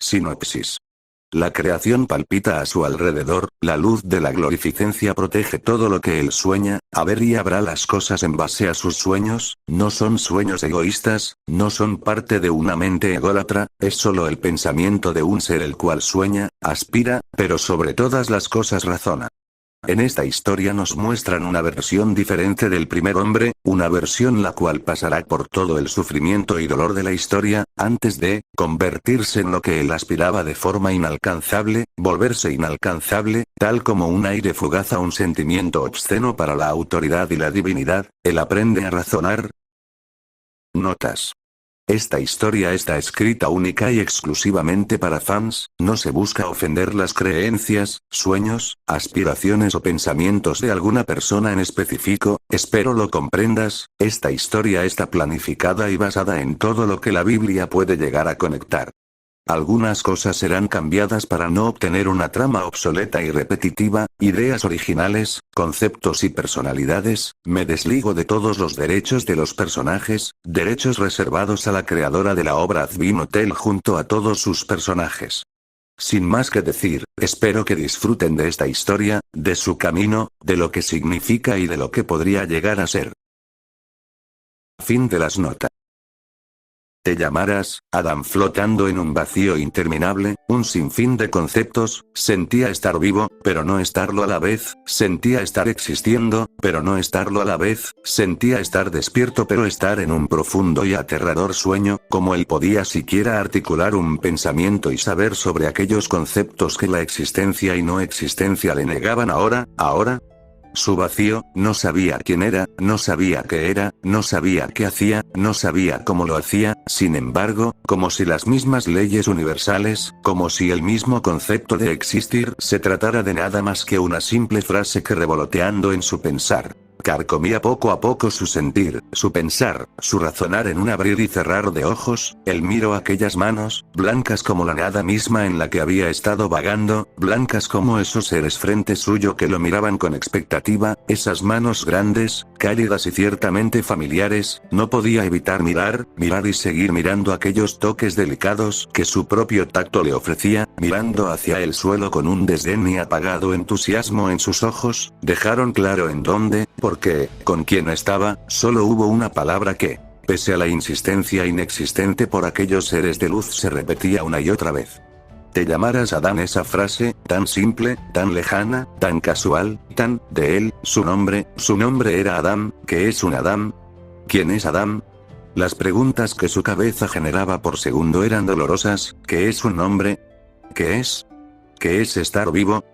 Sinopsis. La creación palpita a su alrededor, la luz de la glorificencia protege todo lo que él sueña, a ver y habrá las cosas en base a sus sueños, no son sueños egoístas, no son parte de una mente ególatra, es solo el pensamiento de un ser el cual sueña, aspira, pero sobre todas las cosas razona. En esta historia nos muestran una versión diferente del primer hombre, una versión la cual pasará por todo el sufrimiento y dolor de la historia, antes de convertirse en lo que él aspiraba de forma inalcanzable, volverse inalcanzable, tal como un aire fugaz a un sentimiento obsceno para la autoridad y la divinidad, él aprende a razonar. Notas. Esta historia está escrita única y exclusivamente para fans, no se busca ofender las creencias, sueños, aspiraciones o pensamientos de alguna persona en específico, espero lo comprendas, esta historia está planificada y basada en todo lo que la Biblia puede llegar a conectar. Algunas cosas serán cambiadas para no obtener una trama obsoleta y repetitiva, ideas originales, conceptos y personalidades, me desligo de todos los derechos de los personajes, derechos reservados a la creadora de la obra Azbin Hotel junto a todos sus personajes. Sin más que decir, espero que disfruten de esta historia, de su camino, de lo que significa y de lo que podría llegar a ser. Fin de las notas. Te llamarás Adam flotando en un vacío interminable, un sinfín de conceptos, sentía estar vivo, pero no estarlo a la vez, sentía estar existiendo, pero no estarlo a la vez, sentía estar despierto pero estar en un profundo y aterrador sueño, como él podía siquiera articular un pensamiento y saber sobre aquellos conceptos que la existencia y no existencia le negaban ahora. Su vacío, no sabía quién era, no sabía qué era, no sabía qué hacía, no sabía cómo lo hacía, sin embargo, como si las mismas leyes universales, como si el mismo concepto de existir se tratara de nada más que una simple frase que revoloteando en su pensar, carcomía poco a poco su sentir, su pensar, su razonar en un abrir y cerrar de ojos, él miró aquellas manos, blancas como la nada misma en la que había estado vagando, blancas como esos seres frente suyo que lo miraban con expectativa, esas manos grandes, cálidas y ciertamente familiares, no podía evitar mirar y seguir mirando aquellos toques delicados que su propio tacto le ofrecía, mirando hacia el suelo con un desdén y apagado entusiasmo en sus ojos, dejaron claro en dónde, por qué, con quién estaba, solo hubo una palabra que, pese a la insistencia inexistente por aquellos seres de luz se repetía una y otra vez. Te llamarás Adán, esa frase, tan simple, tan lejana, tan casual, tan, de él, su nombre era Adán, ¿qué es un Adán? ¿Quién es Adán? Las preguntas que su cabeza generaba por segundo eran dolorosas, ¿qué es un nombre? ¿Qué es? ¿Qué es estar vivo?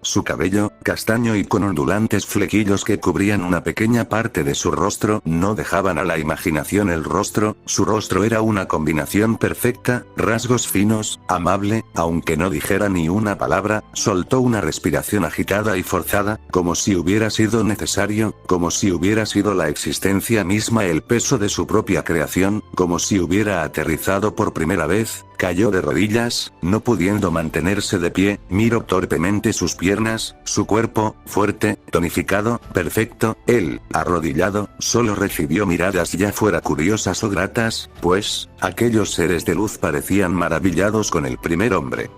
Su cabello, castaño y con ondulantes flequillos que cubrían una pequeña parte de su rostro, no dejaban a la imaginación el rostro, su rostro era una combinación perfecta, rasgos finos, amable, aunque no dijera ni una palabra, soltó una respiración agitada y forzada, como si hubiera sido necesario, como si hubiera sido la existencia misma el peso de su propia creación, como si hubiera aterrizado por primera vez, cayó de rodillas, no pudiendo mantenerse de pie, miró torpemente sus piernas, su cuerpo, fuerte, tonificado, perfecto, él, arrodillado, solo recibió miradas ya fuera curiosas o gratas, pues, aquellos seres de luz parecían maravillados con el primer hombre.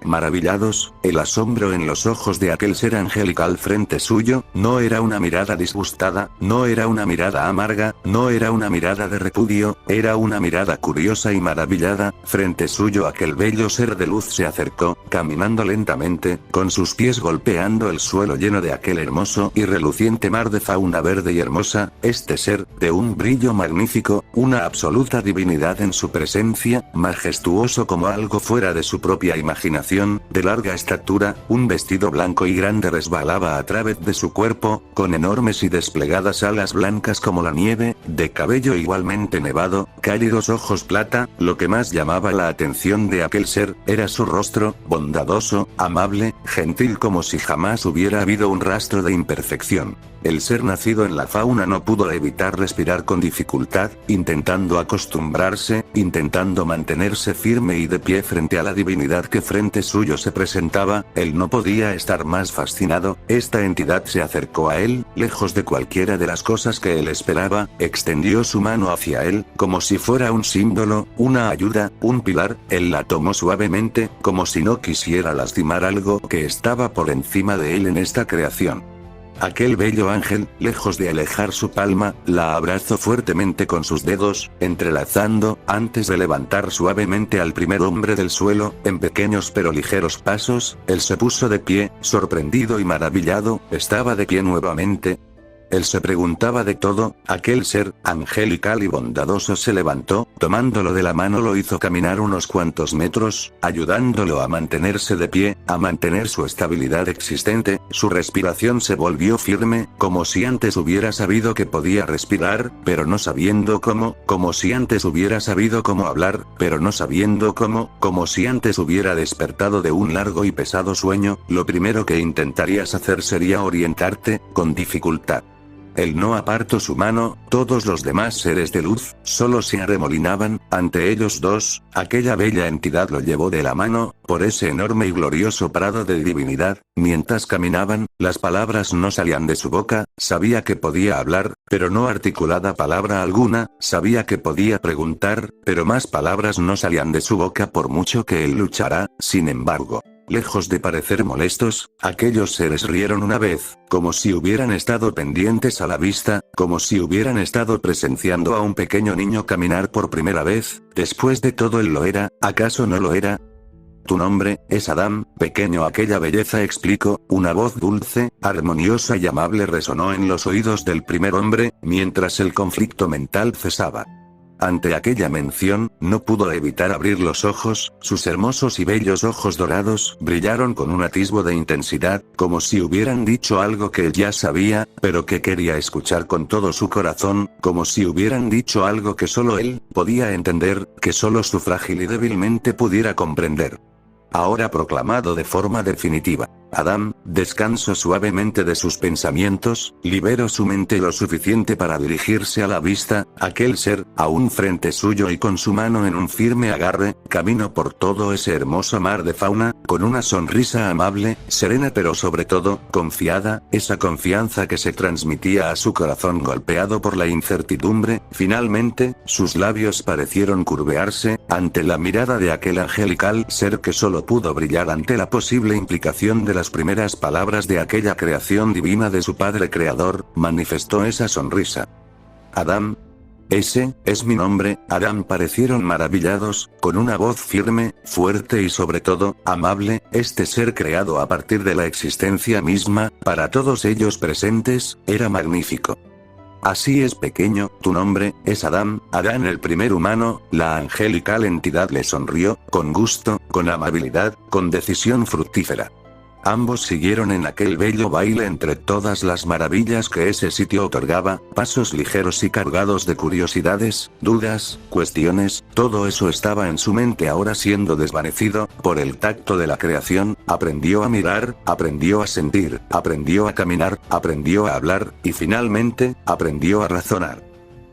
Maravillados, el asombro en los ojos de aquel ser angelical frente suyo, no era una mirada disgustada, no era una mirada amarga, no era una mirada de repudio, era una mirada curiosa y maravillada, frente suyo aquel bello ser de luz se acercó, caminando lentamente, con sus pies golpeando el suelo lleno de aquel hermoso y reluciente mar de fauna verde y hermosa, este ser, de un brillo magnífico, una absoluta divinidad en su presencia, majestuoso como algo fuera de su propia imaginación, de larga estatura, un vestido blanco y grande resbalaba a través de su cuerpo, con enormes y desplegadas alas blancas como la nieve, de cabello igualmente nevado, cálidos ojos plata, lo que más llamaba la atención de aquel ser, era su rostro, bondadoso, amable, gentil como si jamás hubiera habido un rastro de imperfección. El ser nacido en la fauna no pudo evitar respirar con dificultad, intentando acostumbrarse, intentando mantenerse firme y de pie frente a la divinidad que frente frente suyo se presentaba, él no podía estar más fascinado. Esta entidad se acercó a él, lejos de cualquiera de las cosas que él esperaba, extendió su mano hacia él, como si fuera un símbolo, una ayuda, un pilar. Él la tomó suavemente, como si no quisiera lastimar algo que estaba por encima de él en esta creación. Aquel bello ángel, lejos de alejar su palma, la abrazó fuertemente con sus dedos, entrelazando, antes de levantar suavemente al primer hombre del suelo. En pequeños pero ligeros pasos, él se puso de pie, sorprendido y maravillado. Estaba de pie nuevamente. Él se preguntaba de todo. Aquel ser, angelical y bondadoso, se levantó, tomándolo de la mano lo hizo caminar unos cuantos metros, ayudándolo a mantenerse de pie, a mantener su estabilidad existente. Su respiración se volvió firme, como si antes hubiera sabido que podía respirar, pero no sabiendo cómo, como si antes hubiera sabido cómo hablar, pero no sabiendo cómo, como si antes hubiera despertado de un largo y pesado sueño. Lo primero que intentarías hacer sería orientarte, con dificultad. Él no apartó su mano, todos los demás seres de luz, solo se arremolinaban, ante ellos dos. Aquella bella entidad lo llevó de la mano, por ese enorme y glorioso prado de divinidad. Mientras caminaban, las palabras no salían de su boca. Sabía que podía hablar, pero no articulada palabra alguna. Sabía que podía preguntar, pero más palabras no salían de su boca por mucho que él luchara. Sin embargo, lejos de parecer molestos, aquellos seres rieron una vez, como si hubieran estado pendientes a la vista, como si hubieran estado presenciando a un pequeño niño caminar por primera vez. Después de todo él lo era, ¿acaso no lo era? Tu nombre es Adam, pequeño. Aquella belleza explicó. Una voz dulce, armoniosa y amable resonó en los oídos del primer hombre, mientras el conflicto mental cesaba. Ante aquella mención, no pudo evitar abrir los ojos. Sus hermosos y bellos ojos dorados brillaron con un atisbo de intensidad, como si hubieran dicho algo que él ya sabía, pero que quería escuchar con todo su corazón, como si hubieran dicho algo que solo él podía entender, que solo su frágil y débil mente pudiera comprender. Ahora proclamado de forma definitiva. Adam, descansó suavemente de sus pensamientos, liberó su mente lo suficiente para dirigirse a la vista. Aquel ser, aún frente suyo y con su mano en un firme agarre, caminó por todo ese hermoso mar de fauna, con una sonrisa amable, serena pero sobre todo, confiada, esa confianza que se transmitía a su corazón golpeado por la incertidumbre. Finalmente, sus labios parecieron curvearse, ante la mirada de aquel angelical ser que solo pudo brillar ante la posible implicación de las primeras palabras de aquella creación divina de su Padre Creador. Manifestó esa sonrisa. Adam. Ese es mi nombre. Adam parecieron maravillados, con una voz firme, fuerte y sobre todo, amable. Este ser creado a partir de la existencia misma, para todos ellos presentes, era magnífico. Así es, pequeño, tu nombre es Adam. Adán, el primer humano. La angelical entidad le sonrió, con gusto, con amabilidad, con decisión fructífera. Ambos siguieron en aquel bello baile entre todas las maravillas que ese sitio otorgaba, pasos ligeros y cargados de curiosidades, dudas, cuestiones. Todo eso estaba en su mente ahora siendo desvanecido por el tacto de la creación. Aprendió a mirar, aprendió a sentir, aprendió a caminar, aprendió a hablar, y finalmente, aprendió a razonar.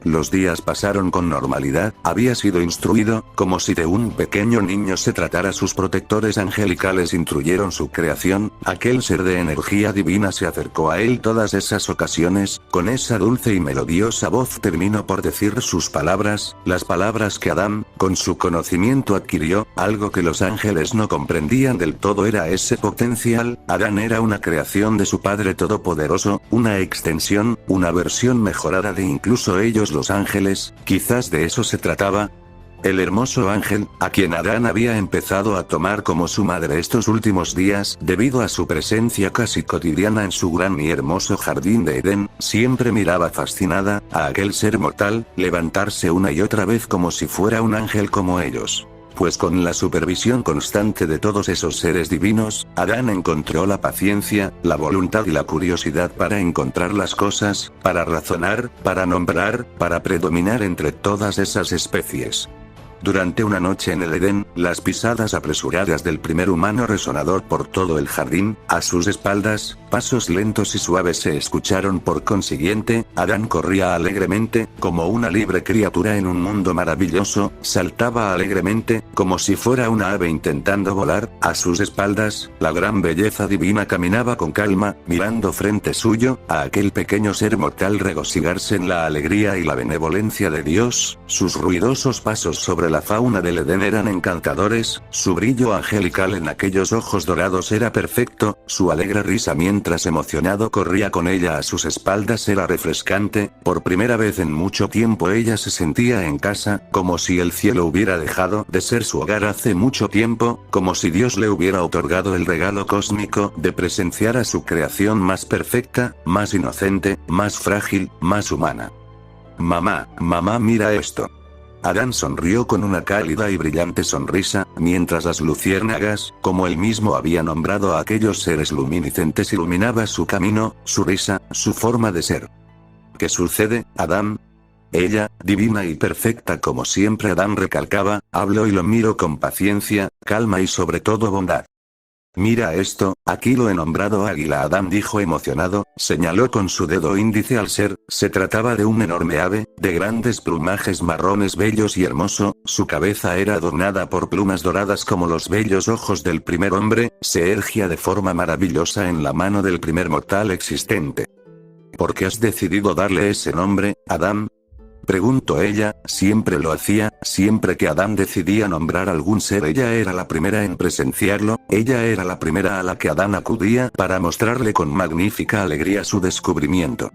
Los días pasaron con normalidad. Había sido instruido, como si de un pequeño niño se tratara. Sus protectores angelicales instruyeron su creación. Aquel ser de energía divina se acercó a él todas esas ocasiones, con esa dulce y melodiosa voz terminó por decir sus palabras, las palabras que Adán, con su conocimiento adquirió. Algo que los ángeles no comprendían del todo era ese potencial. Adán era una creación de su Padre Todopoderoso, una extensión, una versión mejorada de incluso ellos los ángeles. Quizás de eso se trataba. El hermoso ángel, a quien Adán había empezado a tomar como su madre estos últimos días, debido a su presencia casi cotidiana en su gran y hermoso jardín de Edén, siempre miraba fascinada a aquel ser mortal, levantarse una y otra vez como si fuera un ángel como ellos. Pues con la supervisión constante de todos esos seres divinos, Adán encontró la paciencia, la voluntad y la curiosidad para encontrar las cosas, para razonar, para nombrar, para predominar entre todas esas especies. Durante una noche en el Edén, las pisadas apresuradas del primer humano resonaron por todo el jardín. A sus espaldas, pasos lentos y suaves se escucharon. Por consiguiente, Adán corría alegremente, como una libre criatura en un mundo maravilloso, saltaba alegremente, como si fuera una ave intentando volar. A sus espaldas, la gran belleza divina caminaba con calma, mirando frente suyo, a aquel pequeño ser mortal regocijarse en la alegría y la benevolencia de Dios. Sus ruidosos pasos sobre la fauna del Edén eran encantadores, su brillo angelical en aquellos ojos dorados era perfecto, su alegre risa mientras emocionado corría con ella a sus espaldas era refrescante. Por primera vez en mucho tiempo ella se sentía en casa, como si el cielo hubiera dejado de ser su hogar hace mucho tiempo, como si Dios le hubiera otorgado el regalo cósmico de presenciar a su creación más perfecta, más inocente, más frágil, más humana. Mamá, mamá, mira esto. Adán sonrió con una cálida y brillante sonrisa, mientras las luciérnagas, como él mismo había nombrado a aquellos seres luminiscentes, iluminaba su camino, su risa, su forma de ser. ¿Qué sucede, Adán? Ella, divina y perfecta como siempre, Adán recalcaba, hablo y lo miro con paciencia, calma y sobre todo bondad. Mira esto, aquí lo he nombrado águila. Adán dijo emocionado, señaló con su dedo índice al ser, se trataba de un enorme ave, de grandes plumajes marrones bellos y hermoso, su cabeza era adornada por plumas doradas como los bellos ojos del primer hombre, se erguía de forma maravillosa en la mano del primer mortal existente. ¿Por qué has decidido darle ese nombre, Adán? Preguntó ella, siempre lo hacía, siempre que Adán decidía nombrar algún ser ella era la primera en presenciarlo, ella era la primera a la que Adán acudía para mostrarle con magnífica alegría su descubrimiento.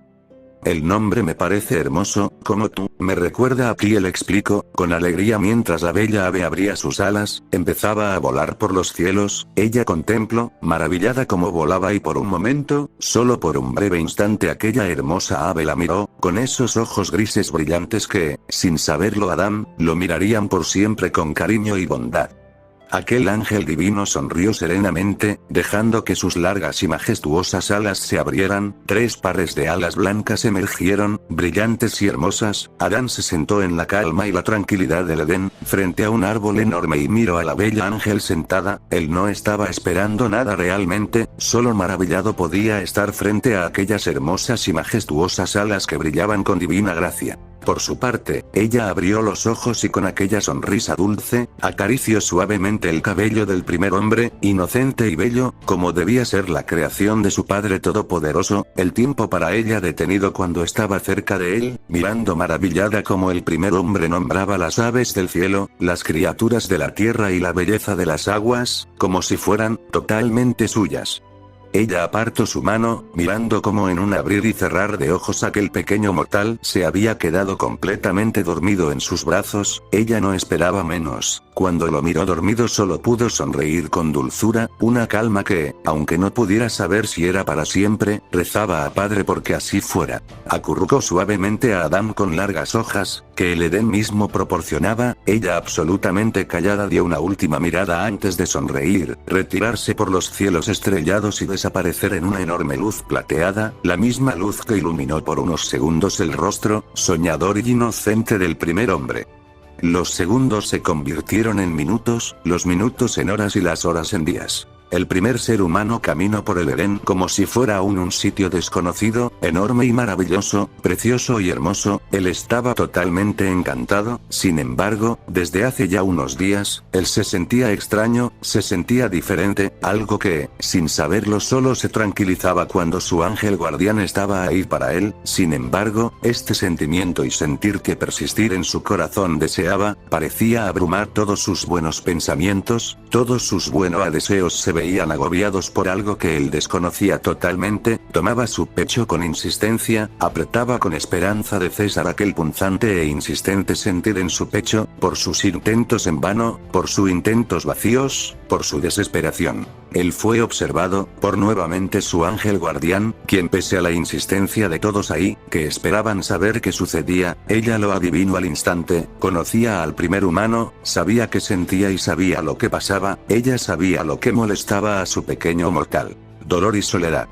El nombre me parece hermoso, como tú, me recuerda a ti, le explicó, con alegría mientras la bella ave abría sus alas, empezaba a volar por los cielos, ella contempló, maravillada como volaba y por un momento, solo por un breve instante aquella hermosa ave la miró, con esos ojos grises brillantes que, sin saberlo Adán, lo mirarían por siempre con cariño y bondad. Aquel ángel divino sonrió serenamente, dejando que sus largas y majestuosas alas se abrieran, 3 pares de alas blancas emergieron, brillantes y hermosas. Adán se sentó en la calma y la tranquilidad del Edén, frente a un árbol enorme y miró a la bella ángel sentada. Él no estaba esperando nada realmente, solo maravillado podía estar frente a aquellas hermosas y majestuosas alas que brillaban con divina gracia. Por su parte, ella abrió los ojos y con aquella sonrisa dulce, acarició suavemente el cabello del primer hombre, inocente y bello, como debía ser la creación de su Padre Todopoderoso, el tiempo para ella detenido cuando estaba cerca de él, mirando maravillada como el primer hombre nombraba las aves del cielo, las criaturas de la tierra y la belleza de las aguas, como si fueran totalmente suyas. Ella apartó su mano, mirando como en un abrir y cerrar de ojos aquel pequeño mortal se había quedado completamente dormido en sus brazos. Ella no esperaba menos. Cuando lo miró dormido solo pudo sonreír con dulzura, una calma que, aunque no pudiera saber si era para siempre, rezaba a Padre porque así fuera. Acurrucó suavemente a Adán con largas hojas, que el Edén mismo proporcionaba. Ella absolutamente callada dio una última mirada antes de sonreír, retirarse por los cielos estrellados y desaparecer en una enorme luz plateada, la misma luz que iluminó por unos segundos el rostro, soñador y inocente del primer hombre. Los segundos se convirtieron en minutos, los minutos en horas y las horas en días. El primer ser humano caminó por el Edén como si fuera aún un sitio desconocido, enorme y maravilloso, precioso y hermoso. Él estaba totalmente encantado. Sin embargo, desde hace ya unos días, él se sentía extraño, se sentía diferente, algo que, sin saberlo, solo se tranquilizaba cuando su ángel guardián estaba ahí para él. Sin embargo, este sentimiento y sentir que persistir en su corazón deseaba, parecía abrumar todos sus buenos pensamientos, todos sus buenos deseos se veían agobiados por algo que él desconocía totalmente. Tomaba su pecho con insistencia, apretaba con esperanza de cesar aquel punzante e insistente sentir en su pecho, por sus intentos en vano, por sus intentos vacíos, por su desesperación. Él fue observado, por nuevamente su ángel guardián, quien pese a la insistencia de todos ahí, que esperaban saber qué sucedía, ella lo adivinó al instante, conocía al primer humano, sabía qué sentía y sabía lo que pasaba, ella sabía lo que molestaba a su pequeño mortal: dolor y soledad.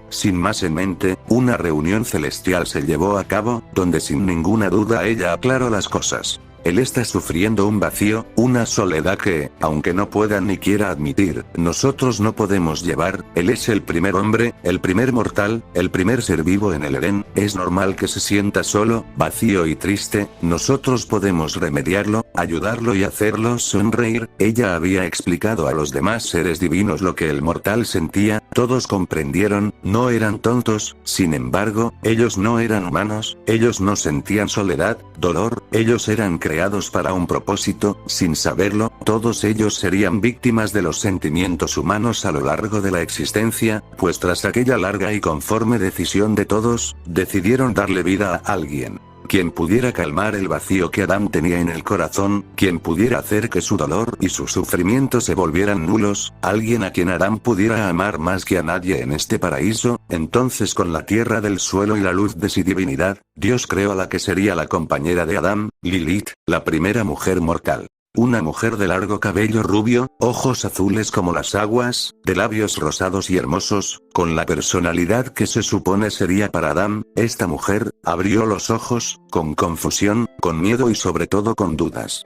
Sin más en mente, una reunión celestial se llevó a cabo, donde sin ninguna duda ella aclaró las cosas. Él está sufriendo un vacío, una soledad que, aunque no pueda ni quiera admitir, nosotros no podemos llevar. Él es el primer hombre, el primer mortal, el primer ser vivo en el Edén. Es normal que se sienta solo, vacío y triste. Nosotros podemos remediarlo, ayudarlo y hacerlo sonreír. Ella había explicado a los demás seres divinos lo que el mortal sentía. Todos comprendieron, no eran tontos. Sin embargo, ellos no eran humanos, ellos no sentían soledad, dolor, ellos eran creados para un propósito. Sin saberlo, todos ellos serían víctimas de los sentimientos humanos a lo largo de la existencia, pues tras aquella larga y conforme decisión de todos, decidieron darle vida a alguien quien pudiera calmar el vacío que Adán tenía en el corazón, quien pudiera hacer que su dolor y su sufrimiento se volvieran nulos, alguien a quien Adán pudiera amar más que a nadie en este paraíso. Entonces, con la tierra del suelo y la luz de su divinidad, Dios creó a la que sería la compañera de Adán, Lilith, la primera mujer mortal. Una mujer de largo cabello rubio, ojos azules como las aguas, de labios rosados y hermosos, con la personalidad que se supone sería para Adán. Esta mujer abrió los ojos, con confusión, con miedo y sobre todo con dudas.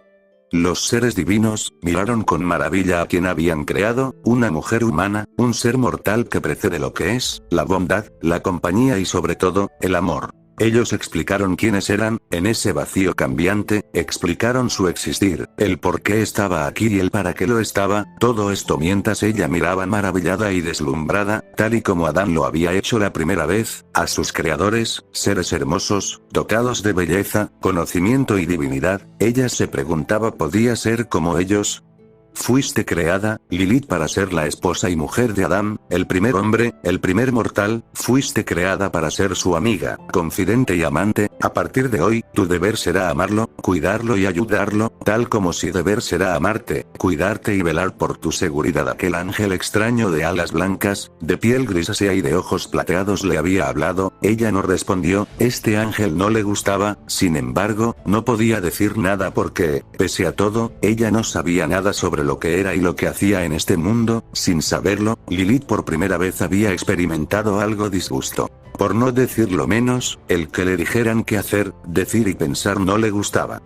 Los seres divinos miraron con maravilla a quien habían creado, una mujer humana, un ser mortal que precede lo que es, la bondad, la compañía y sobre todo, el amor. Ellos explicaron quiénes eran, en ese vacío cambiante, explicaron su existir, el por qué estaba aquí y el para qué lo estaba, todo esto mientras ella miraba maravillada y deslumbrada, tal y como Adán lo había hecho la primera vez, a sus creadores, seres hermosos, dotados de belleza, conocimiento y divinidad. Ella se preguntaba, ¿podía ser como ellos? Fuiste creada, Lilith, para ser la esposa y mujer de Adán, el primer hombre, el primer mortal. Fuiste creada para ser su amiga, confidente y amante. A partir de hoy, tu deber será amarlo, cuidarlo y ayudarlo, tal como si deber será amarte, cuidarte y velar por tu seguridad. Aquel ángel extraño de alas blancas, de piel grisácea y de ojos plateados le había hablado. Ella no respondió, este ángel no le gustaba. Sin embargo, no podía decir nada porque, pese a todo, ella no sabía nada sobre lo que era y lo que hacía en este mundo. Sin saberlo, Lilith por primera vez había experimentado algo disgusto. Por no decirlo menos, el que le dijeran qué hacer, decir y pensar no le gustaba.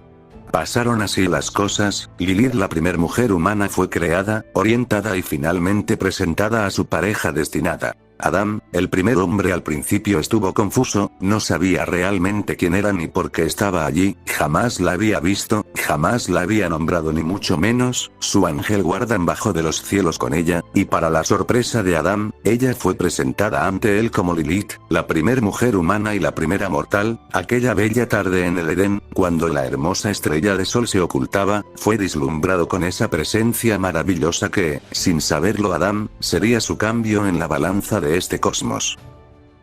Pasaron así las cosas. Lilith, la primer mujer humana, fue creada, orientada y finalmente presentada a su pareja destinada. Adán, el primer hombre, al principio estuvo confuso, no sabía realmente quién era ni por qué estaba allí, jamás la había visto, jamás la había nombrado ni mucho menos. Su ángel guardan bajó de los cielos con ella, y para la sorpresa de Adán, ella fue presentada ante él como Lilith, la primer mujer humana y la primera mortal. Aquella bella tarde en el Edén, cuando la hermosa estrella de sol se ocultaba, fue deslumbrado con esa presencia maravillosa que, sin saberlo Adán, sería su cambio en la balanza de este cosmos.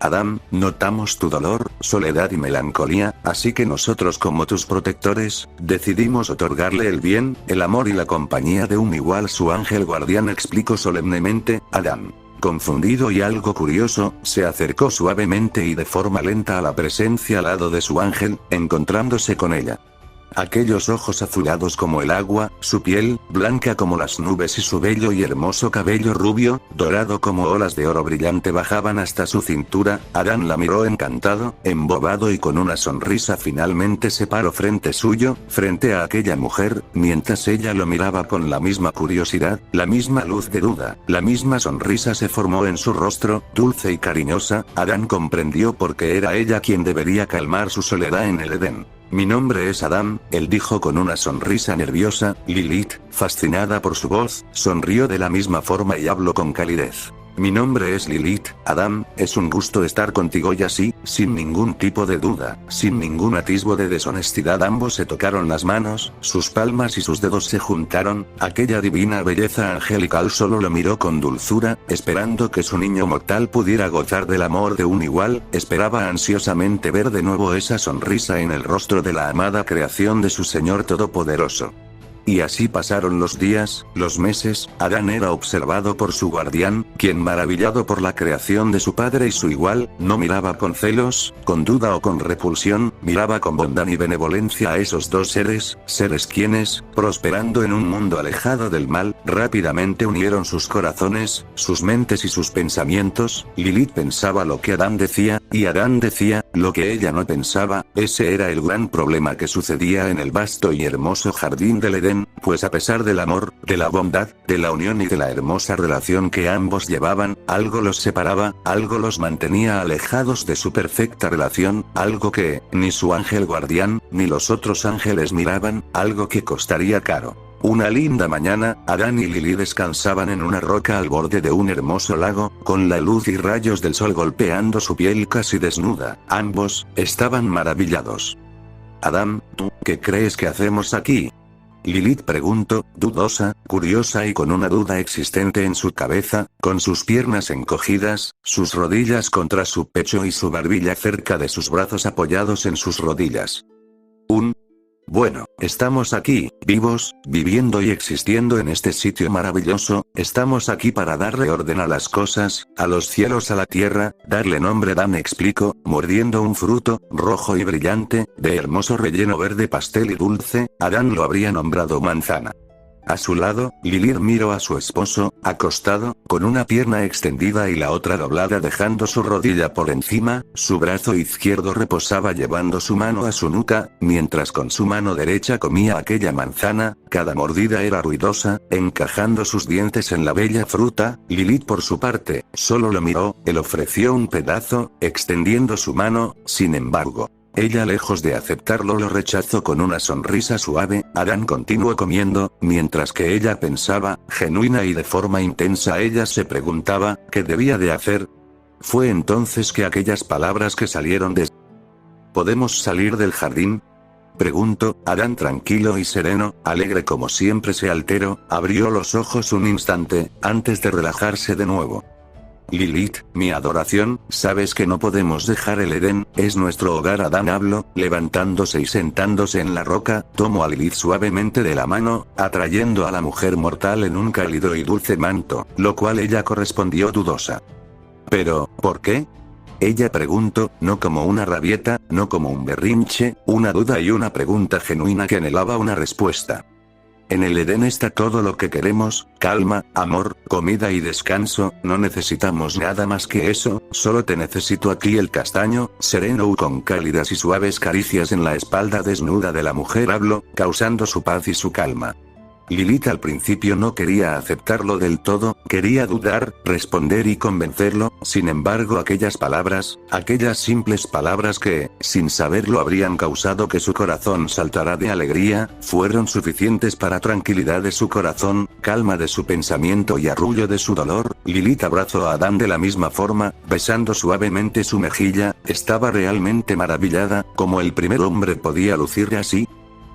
Adán, notamos tu dolor, soledad y melancolía, así que nosotros, como tus protectores, decidimos otorgarle el bien, el amor y la compañía de un igual. Su ángel guardián explicó solemnemente. Adán, confundido y algo curioso, se acercó suavemente y de forma lenta a la presencia al lado de su ángel, encontrándose con ella. Aquellos ojos azulados como el agua, su piel, blanca como las nubes y su bello y hermoso cabello rubio, dorado como olas de oro brillante, bajaban hasta su cintura. Adán la miró encantado, embobado y con una sonrisa. Finalmente se paró frente suyo, frente a aquella mujer, mientras ella lo miraba con la misma curiosidad, la misma luz de duda, la misma sonrisa se formó en su rostro, dulce y cariñosa. Adán comprendió por qué era ella quien debería calmar su soledad en el Edén. Mi nombre es Adán, él dijo con una sonrisa nerviosa. Lilith, fascinada por su voz, sonrió de la misma forma y habló con calidez. Mi nombre es Lilith, Adán, es un gusto estar contigo. Y así, sin ningún tipo de duda, sin ningún atisbo de deshonestidad, ambos se tocaron las manos, sus palmas y sus dedos se juntaron. Aquella divina belleza angelical solo lo miró con dulzura, esperando que su niño mortal pudiera gozar del amor de un igual. Esperaba ansiosamente ver de nuevo esa sonrisa en el rostro de la amada creación de su Señor Todopoderoso. Y así pasaron los días, los meses. Adán era observado por su guardián, quien, maravillado por la creación de su padre y su igual, no miraba con celos, con duda o con repulsión, miraba con bondad y benevolencia a esos dos seres quienes, prosperando en un mundo alejado del mal, rápidamente unieron sus corazones, sus mentes y sus pensamientos. Lilith pensaba lo que Adán decía, y Adán decía, Lo que ella no pensaba, ese era el gran problema que sucedía en el vasto y hermoso jardín del Edén, pues a pesar del amor, de la bondad, de la unión y de la hermosa relación que ambos llevaban, algo los separaba, algo los mantenía alejados de su perfecta relación, algo que, ni su ángel guardián, ni los otros ángeles miraban, algo que costaría caro. Una linda mañana, Adán y Lili descansaban en una roca al borde de un hermoso lago, con la luz y rayos del sol golpeando su piel casi desnuda. Ambos estaban maravillados. Adán, ¿tú qué crees que hacemos aquí? Lilith preguntó, dudosa, curiosa y con una duda existente en su cabeza, con sus piernas encogidas, sus rodillas contra su pecho y su barbilla cerca de sus brazos apoyados en sus rodillas. Bueno, estamos aquí, vivos, viviendo y existiendo en este sitio maravilloso, estamos aquí para darle orden a las cosas, a los cielos, a la tierra, darle nombre. Dan explicó, mordiendo un fruto, rojo y brillante, de hermoso relleno verde pastel y dulce. Adán lo habría nombrado manzana. A su lado, Lilith miró a su esposo, acostado, con una pierna extendida y la otra doblada dejando su rodilla por encima, su brazo izquierdo reposaba llevando su mano a su nuca, mientras con su mano derecha comía aquella manzana. Cada mordida era ruidosa, encajando sus dientes en la bella fruta. Lilith por su parte, solo lo miró, él ofreció un pedazo, extendiendo su mano, sin embargo. Ella lejos de aceptarlo lo rechazó con una sonrisa suave. Adán continuó comiendo, mientras que ella pensaba, genuina y de forma intensa. Ella se preguntaba, ¿qué debía de hacer? Fue entonces que aquellas palabras que salieron de... ¿Podemos salir del jardín? Preguntó. Adán tranquilo y sereno, alegre como siempre se alteró, abrió los ojos un instante, antes de relajarse de nuevo. Lilith, mi adoración, sabes que no podemos dejar el Edén, es nuestro hogar. Adán habló, levantándose y sentándose en la roca, tomó a Lilith suavemente de la mano, atrayendo a la mujer mortal en un cálido y dulce manto, lo cual ella correspondió dudosa. ¿Pero, por qué? Ella preguntó, no como una rabieta, no como un berrinche, una duda y una pregunta genuina que anhelaba una respuesta. En el Edén está todo lo que queremos, calma, amor, comida y descanso, no necesitamos nada más que eso, solo te necesito aquí. El castaño, sereno con cálidas y suaves caricias en la espalda desnuda de la mujer habló, causando su paz y su calma. Lilith al principio no quería aceptarlo del todo, quería dudar, responder y convencerlo. Sin embargo, aquellas palabras, aquellas simples palabras que, sin saberlo, habrían causado que su corazón saltara de alegría, fueron suficientes para tranquilidad de su corazón, calma de su pensamiento y arrullo de su dolor. Lilith abrazó a Adán de la misma forma, besando suavemente su mejilla. Estaba realmente maravillada, como el primer hombre podía lucir así.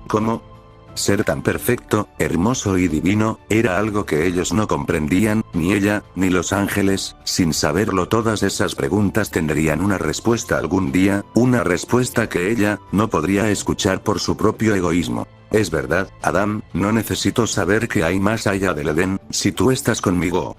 ¿Cómo? Ser tan perfecto, hermoso y divino, era algo que ellos no comprendían, ni ella, ni los ángeles. Sin saberlo, todas esas preguntas tendrían una respuesta algún día, una respuesta que ella no podría escuchar por su propio egoísmo. Es verdad, Adán, no necesito saber qué hay más allá del Edén, si tú estás conmigo.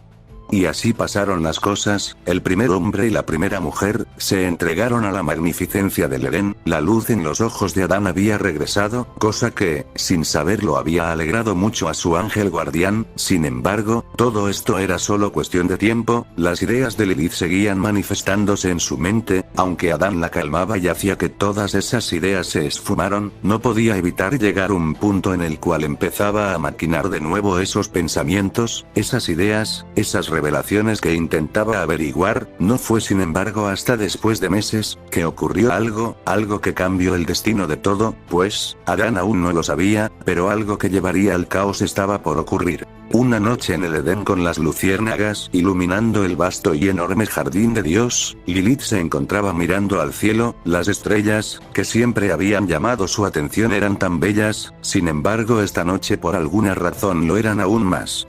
Y así pasaron las cosas. El primer hombre y la primera mujer se entregaron a la magnificencia del Edén. La luz en los ojos de Adán había regresado, cosa que, sin saberlo, había alegrado mucho a su ángel guardián. Sin embargo, todo esto era solo cuestión de tiempo. Las ideas de Lilith seguían manifestándose en su mente, aunque Adán la calmaba y hacía que todas esas ideas se esfumaron. No podía evitar llegar a un punto en el cual empezaba a maquinar de nuevo esos pensamientos, esas ideas, esas revelaciones que intentaba averiguar. No fue sin embargo hasta después de meses, que ocurrió algo que cambió el destino de todo, pues, Adán aún no lo sabía, pero algo que llevaría al caos estaba por ocurrir. Una noche en el Edén con las luciérnagas iluminando el vasto y enorme jardín de Dios, Lilith se encontraba mirando al cielo. Las estrellas, que siempre habían llamado su atención, eran tan bellas, sin embargo esta noche por alguna razón lo eran aún más.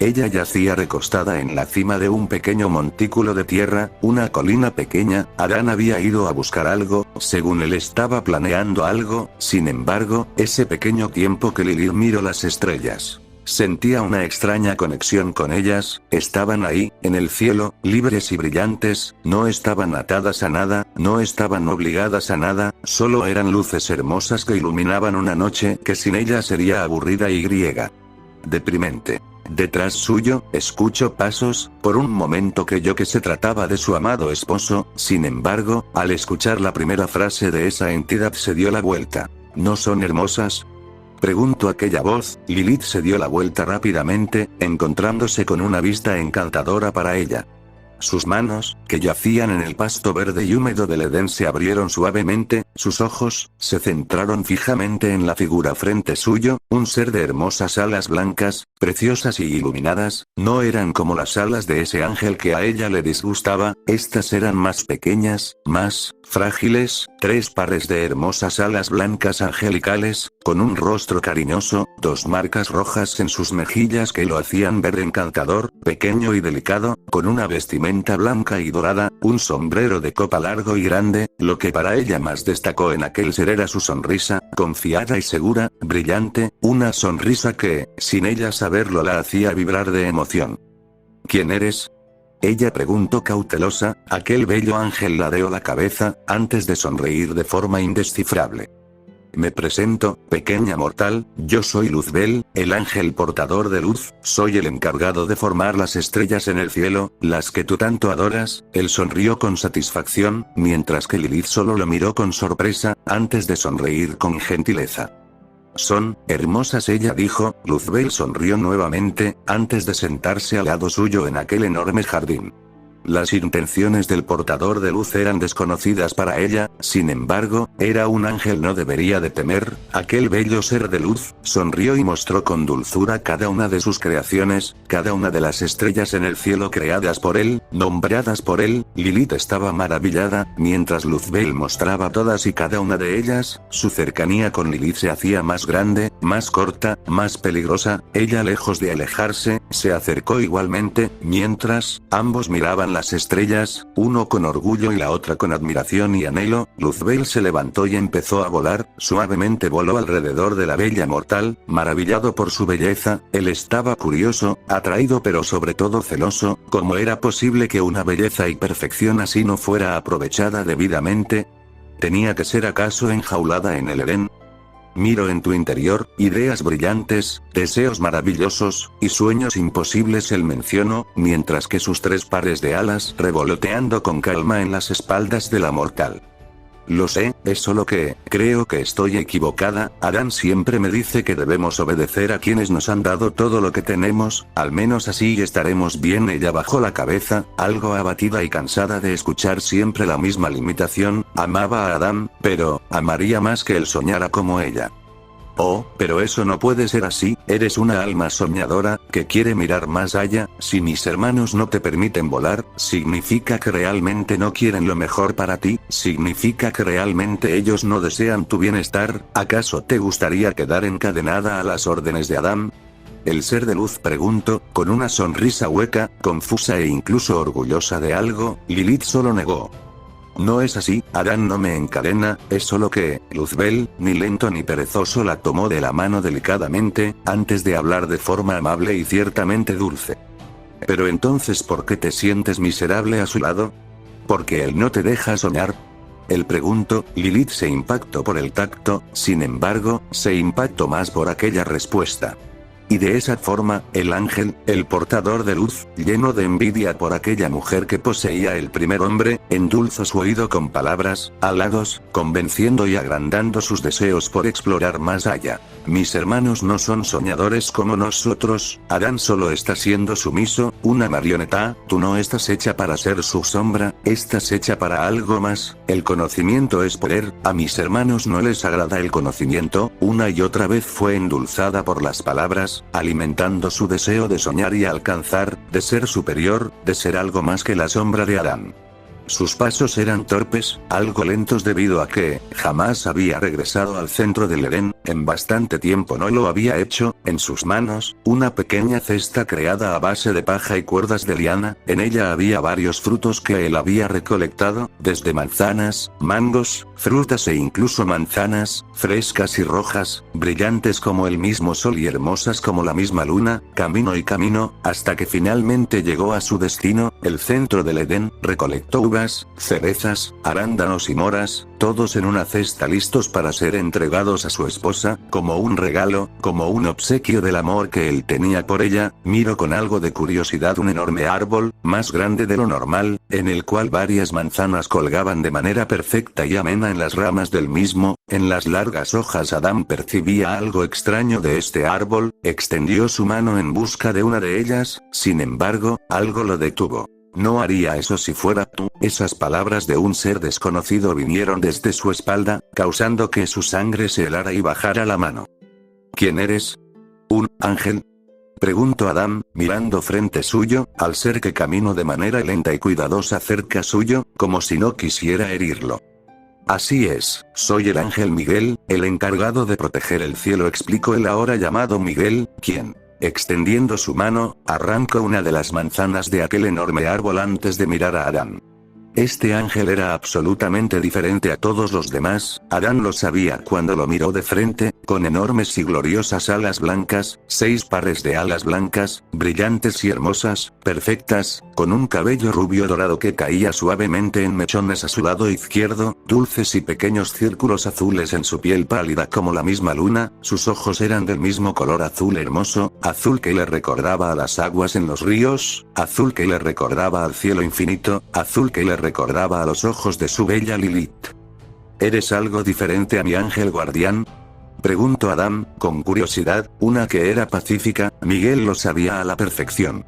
Ella yacía recostada en la cima de un pequeño montículo de tierra, una colina pequeña. Adán había ido a buscar algo, según él estaba planeando algo. Sin embargo, ese pequeño tiempo que Lilith miró las estrellas, sentía una extraña conexión con ellas. Estaban ahí, en el cielo, libres y brillantes, no estaban atadas a nada, no estaban obligadas a nada, solo eran luces hermosas que iluminaban una noche que sin ella sería aburrida y griega. Deprimente. Detrás suyo, escucho pasos, por un momento creyó que se trataba de su amado esposo, sin embargo, al escuchar la primera frase de esa entidad se dio la vuelta. ¿No son hermosas?, preguntó aquella voz. Lilith se dio la vuelta rápidamente, encontrándose con una vista encantadora para ella. Sus manos, que yacían en el pasto verde y húmedo del Edén, se abrieron suavemente, sus ojos se centraron fijamente en la figura frente suyo, un ser de hermosas alas blancas, preciosas y iluminadas. No eran como las alas de ese ángel que a ella le disgustaba, estas eran más pequeñas, más frágiles, 3 pares de hermosas alas blancas angelicales, con un rostro cariñoso, 2 marcas rojas en sus mejillas que lo hacían ver encantador, pequeño y delicado, con una vestimenta blanca y dorada, un sombrero de copa largo y grande. Lo que para ella más destacó en aquel ser era su sonrisa, confiada y segura, brillante, una sonrisa que, sin ella saberlo, la hacía vibrar de emoción. ¿Quién eres?, ella preguntó cautelosa. Aquel bello ángel ladeó la cabeza, antes de sonreír de forma indescifrable. Me presento, pequeña mortal, yo soy Luzbel, el ángel portador de luz, soy el encargado de formar las estrellas en el cielo, las que tú tanto adoras. Él sonrió con satisfacción, mientras que Lilith solo lo miró con sorpresa, antes de sonreír con gentileza. Son hermosas, ella dijo. Luzbel sonrió nuevamente, antes de sentarse al lado suyo en aquel enorme jardín. Las intenciones del portador de luz eran desconocidas para ella, sin embargo, era un ángel, no debería de temer. Aquel bello ser de luz, sonrió y mostró con dulzura cada una de sus creaciones, cada una de las estrellas en el cielo creadas por él, nombradas por él. Lilith estaba maravillada, mientras Luzbel mostraba todas y cada una de ellas. Su cercanía con Lilith se hacía más grande, más corta, más peligrosa. Ella, lejos de alejarse, se acercó igualmente, mientras ambos miraban las estrellas, uno con orgullo y la otra con admiración y anhelo. Luzbel se levantó y empezó a volar. Suavemente voló alrededor de la bella mortal, maravillado por su belleza. Él estaba curioso, atraído, pero sobre todo celoso. ¿Cómo era posible que una belleza y perfección así no fuera aprovechada debidamente? ¿Tenía que ser acaso enjaulada en el Edén? Miro en tu interior, ideas brillantes, deseos maravillosos, y sueños imposibles, él mencionó, mientras que sus 3 pares de alas revoloteando con calma en las espaldas de la mortal. Lo sé, es solo que, creo que estoy equivocada. Adán siempre me dice que debemos obedecer a quienes nos han dado todo lo que tenemos, al menos así estaremos bien. Ella bajó la cabeza, algo abatida y cansada de escuchar siempre la misma limitación. Amaba a Adán, pero, amaría más que él soñara como ella. Oh, pero eso no puede ser así, eres una alma soñadora, que quiere mirar más allá. Si mis hermanos no te permiten volar, significa que realmente no quieren lo mejor para ti, significa que realmente ellos no desean tu bienestar. ¿Acaso te gustaría quedar encadenada a las órdenes de Adán? El ser de luz preguntó, con una sonrisa hueca, confusa e incluso orgullosa de algo. Lilith solo negó. No es así, Adán no me encadena, es solo que, Luzbel, ni lento ni perezoso, la tomó de la mano delicadamente, antes de hablar de forma amable y ciertamente dulce. Pero entonces, ¿por qué te sientes miserable a su lado? ¿Porque él no te deja soñar? Él preguntó. Lilith se impactó por el tacto, sin embargo, se impactó más por aquella respuesta. Y de esa forma, el ángel, el portador de luz, lleno de envidia por aquella mujer que poseía el primer hombre, endulzó su oído con palabras, halagos, convenciendo y agrandando sus deseos por explorar más allá. Mis hermanos no son soñadores como nosotros, Adán solo está siendo sumiso, una marioneta. Tú no estás hecha para ser su sombra, estás hecha para algo más. El conocimiento es poder, a mis hermanos no les agrada el conocimiento. Una y otra vez fue endulzada por las palabras, alimentando su deseo de soñar y alcanzar, de ser superior, de ser algo más que la sombra de Adán. Sus pasos eran torpes, algo lentos debido a que, jamás había regresado al centro del Edén, en bastante tiempo no lo había hecho. En sus manos, una pequeña cesta creada a base de paja y cuerdas de liana, en ella había varios frutos que él había recolectado, desde manzanas, mangos, frutas e incluso manzanas, frescas y rojas, brillantes como el mismo sol y hermosas como la misma luna. Camino y camino, hasta que finalmente llegó a su destino, el centro del Edén. Recolectó uvas, cerezas, arándanos y moras, todos en una cesta listos para ser entregados a su esposa, como un regalo, como un obsequio del amor que él tenía por ella. Miro con algo de curiosidad un enorme árbol, más grande de lo normal, en el cual varias manzanas colgaban de manera perfecta y amena en las ramas del mismo. En las largas hojas Adán percibía algo extraño de este árbol, extendió su mano en busca de una de ellas, sin embargo, algo lo detuvo. No haría eso si fuera tú. Esas palabras de un ser desconocido vinieron desde su espalda, causando que su sangre se helara y bajara la mano. ¿Quién eres? ¿Un ángel? Preguntó Adán, mirando frente suyo, al ser que caminó de manera lenta y cuidadosa cerca suyo, como si no quisiera herirlo. Así es, soy el ángel Miguel, el encargado de proteger el cielo, explicó el ahora llamado Miguel, quien, extendiendo su mano, arrancó una de las manzanas de aquel enorme árbol antes de mirar a Adán. Este ángel era absolutamente diferente a todos los demás. Adán lo sabía cuando lo miró de frente, con enormes y gloriosas alas blancas, 6 pares de alas blancas, brillantes y hermosas, perfectas, con un cabello rubio dorado que caía suavemente en mechones a su lado izquierdo, dulces y pequeños círculos azules en su piel pálida como la misma luna. Sus ojos eran del mismo color azul hermoso, azul que le recordaba a las aguas en los ríos, azul que le recordaba al cielo infinito, azul que le recordaba a los ojos de su bella Lilith. ¿Eres algo diferente a mi ángel guardián?, preguntó Adán, con curiosidad. Una que era pacífica, Miguel lo sabía a la perfección.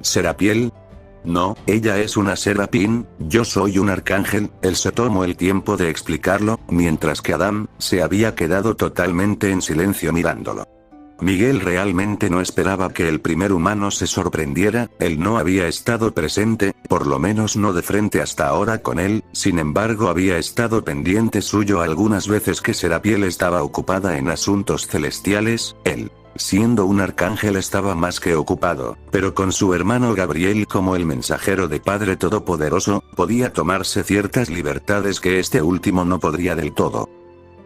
¿Serapiel? No, ella es una serapín, yo soy un arcángel. Él se tomó el tiempo de explicarlo, mientras que Adán se había quedado totalmente en silencio mirándolo. Miguel realmente no esperaba que el primer humano se sorprendiera. Él no había estado presente, por lo menos no de frente hasta ahora con él. Sin embargo, había estado pendiente suyo algunas veces que Serapiel estaba ocupada en asuntos celestiales. Él, siendo un arcángel, estaba más que ocupado, pero con su hermano Gabriel como el mensajero de Padre Todopoderoso, podía tomarse ciertas libertades que este último no podría del todo.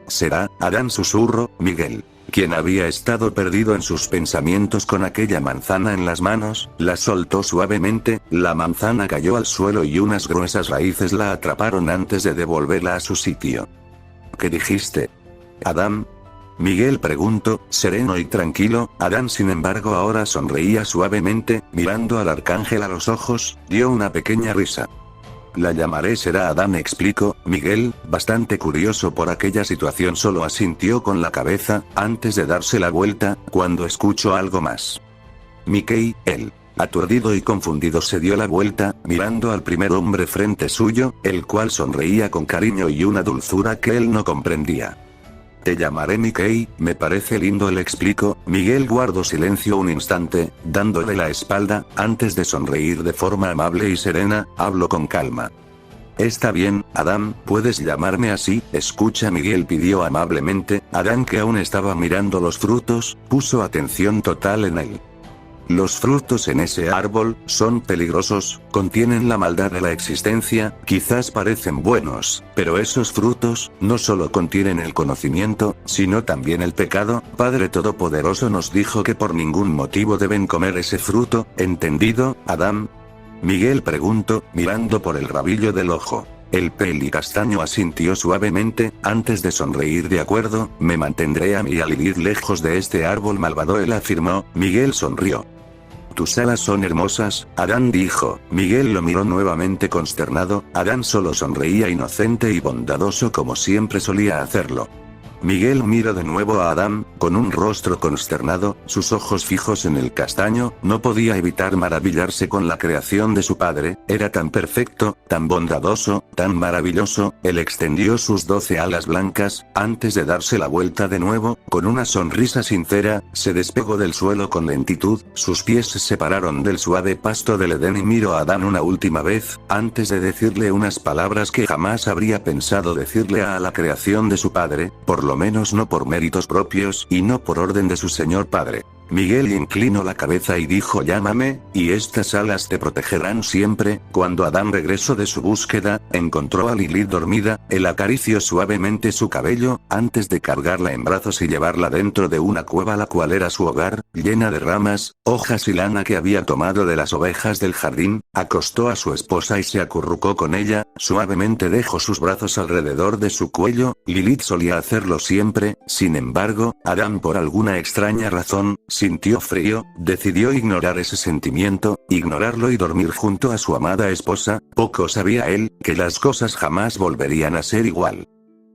¿Será? Adán susurró. Miguel, quien había estado perdido en sus pensamientos con aquella manzana en las manos, la soltó suavemente. La manzana cayó al suelo y unas gruesas raíces la atraparon antes de devolverla a su sitio. ¿Qué dijiste, Adán? Miguel preguntó, sereno y tranquilo. Adán, sin embargo, ahora sonreía suavemente, mirando al arcángel a los ojos, dio una pequeña risa. La llamaré Será, Adán explicó. Miguel, bastante curioso por aquella situación, solo asintió con la cabeza, antes de darse la vuelta, cuando escuchó algo más. Mickey, él, aturdido y confundido, se dio la vuelta, mirando al primer hombre frente suyo, el cual sonreía con cariño y una dulzura que él no comprendía. Te llamaré Mickey, me parece lindo, le explicó. Miguel guardó silencio un instante, dándole la espalda, antes de sonreír de forma amable y serena. Hablo con calma. Está bien, Adán, puedes llamarme así. Escucha, Miguel pidió amablemente. Adán, que aún estaba mirando los frutos, puso atención total en él. Los frutos en ese árbol son peligrosos, contienen la maldad de la existencia. Quizás parecen buenos, pero esos frutos no solo contienen el conocimiento, sino también el pecado. Padre Todopoderoso nos dijo que por ningún motivo deben comer ese fruto. ¿Entendido, Adán? Miguel preguntó, mirando por el rabillo del ojo. El pelicastaño asintió suavemente, antes de sonreír. De acuerdo, me mantendré a mí a Lilith lejos de este árbol malvado, él afirmó. Miguel sonrió. Tus alas son hermosas, Adán dijo. Miguel lo miró nuevamente consternado. Adán solo sonreía inocente y bondadoso como siempre solía hacerlo. Miguel miró de nuevo a Adán, con un rostro consternado, sus ojos fijos en el castaño. No podía evitar maravillarse con la creación de su padre, era tan perfecto, tan bondadoso, tan maravilloso. Él extendió sus 12 alas blancas, antes de darse la vuelta de nuevo, con una sonrisa sincera, se despegó del suelo con lentitud, sus pies se separaron del suave pasto del Edén y miró a Adán una última vez, antes de decirle unas palabras que jamás habría pensado decirle a la creación de su padre, por lo menos no por méritos propios y no por orden de su señor padre. Miguel inclinó la cabeza y dijo llámame, y estas alas te protegerán siempre. Cuando Adán regresó de su búsqueda, encontró a Lilith dormida, él acarició suavemente su cabello, antes de cargarla en brazos y llevarla dentro de una cueva la cual era su hogar, llena de ramas, hojas y lana que había tomado de las ovejas del jardín, acostó a su esposa y se acurrucó con ella, suavemente dejó sus brazos alrededor de su cuello. Lilith solía hacerlo siempre, sin embargo, Adán por alguna extraña razón, sintió frío, decidió ignorar ese sentimiento, ignorarlo y dormir junto a su amada esposa. Poco sabía él, que las cosas jamás volverían a ser igual.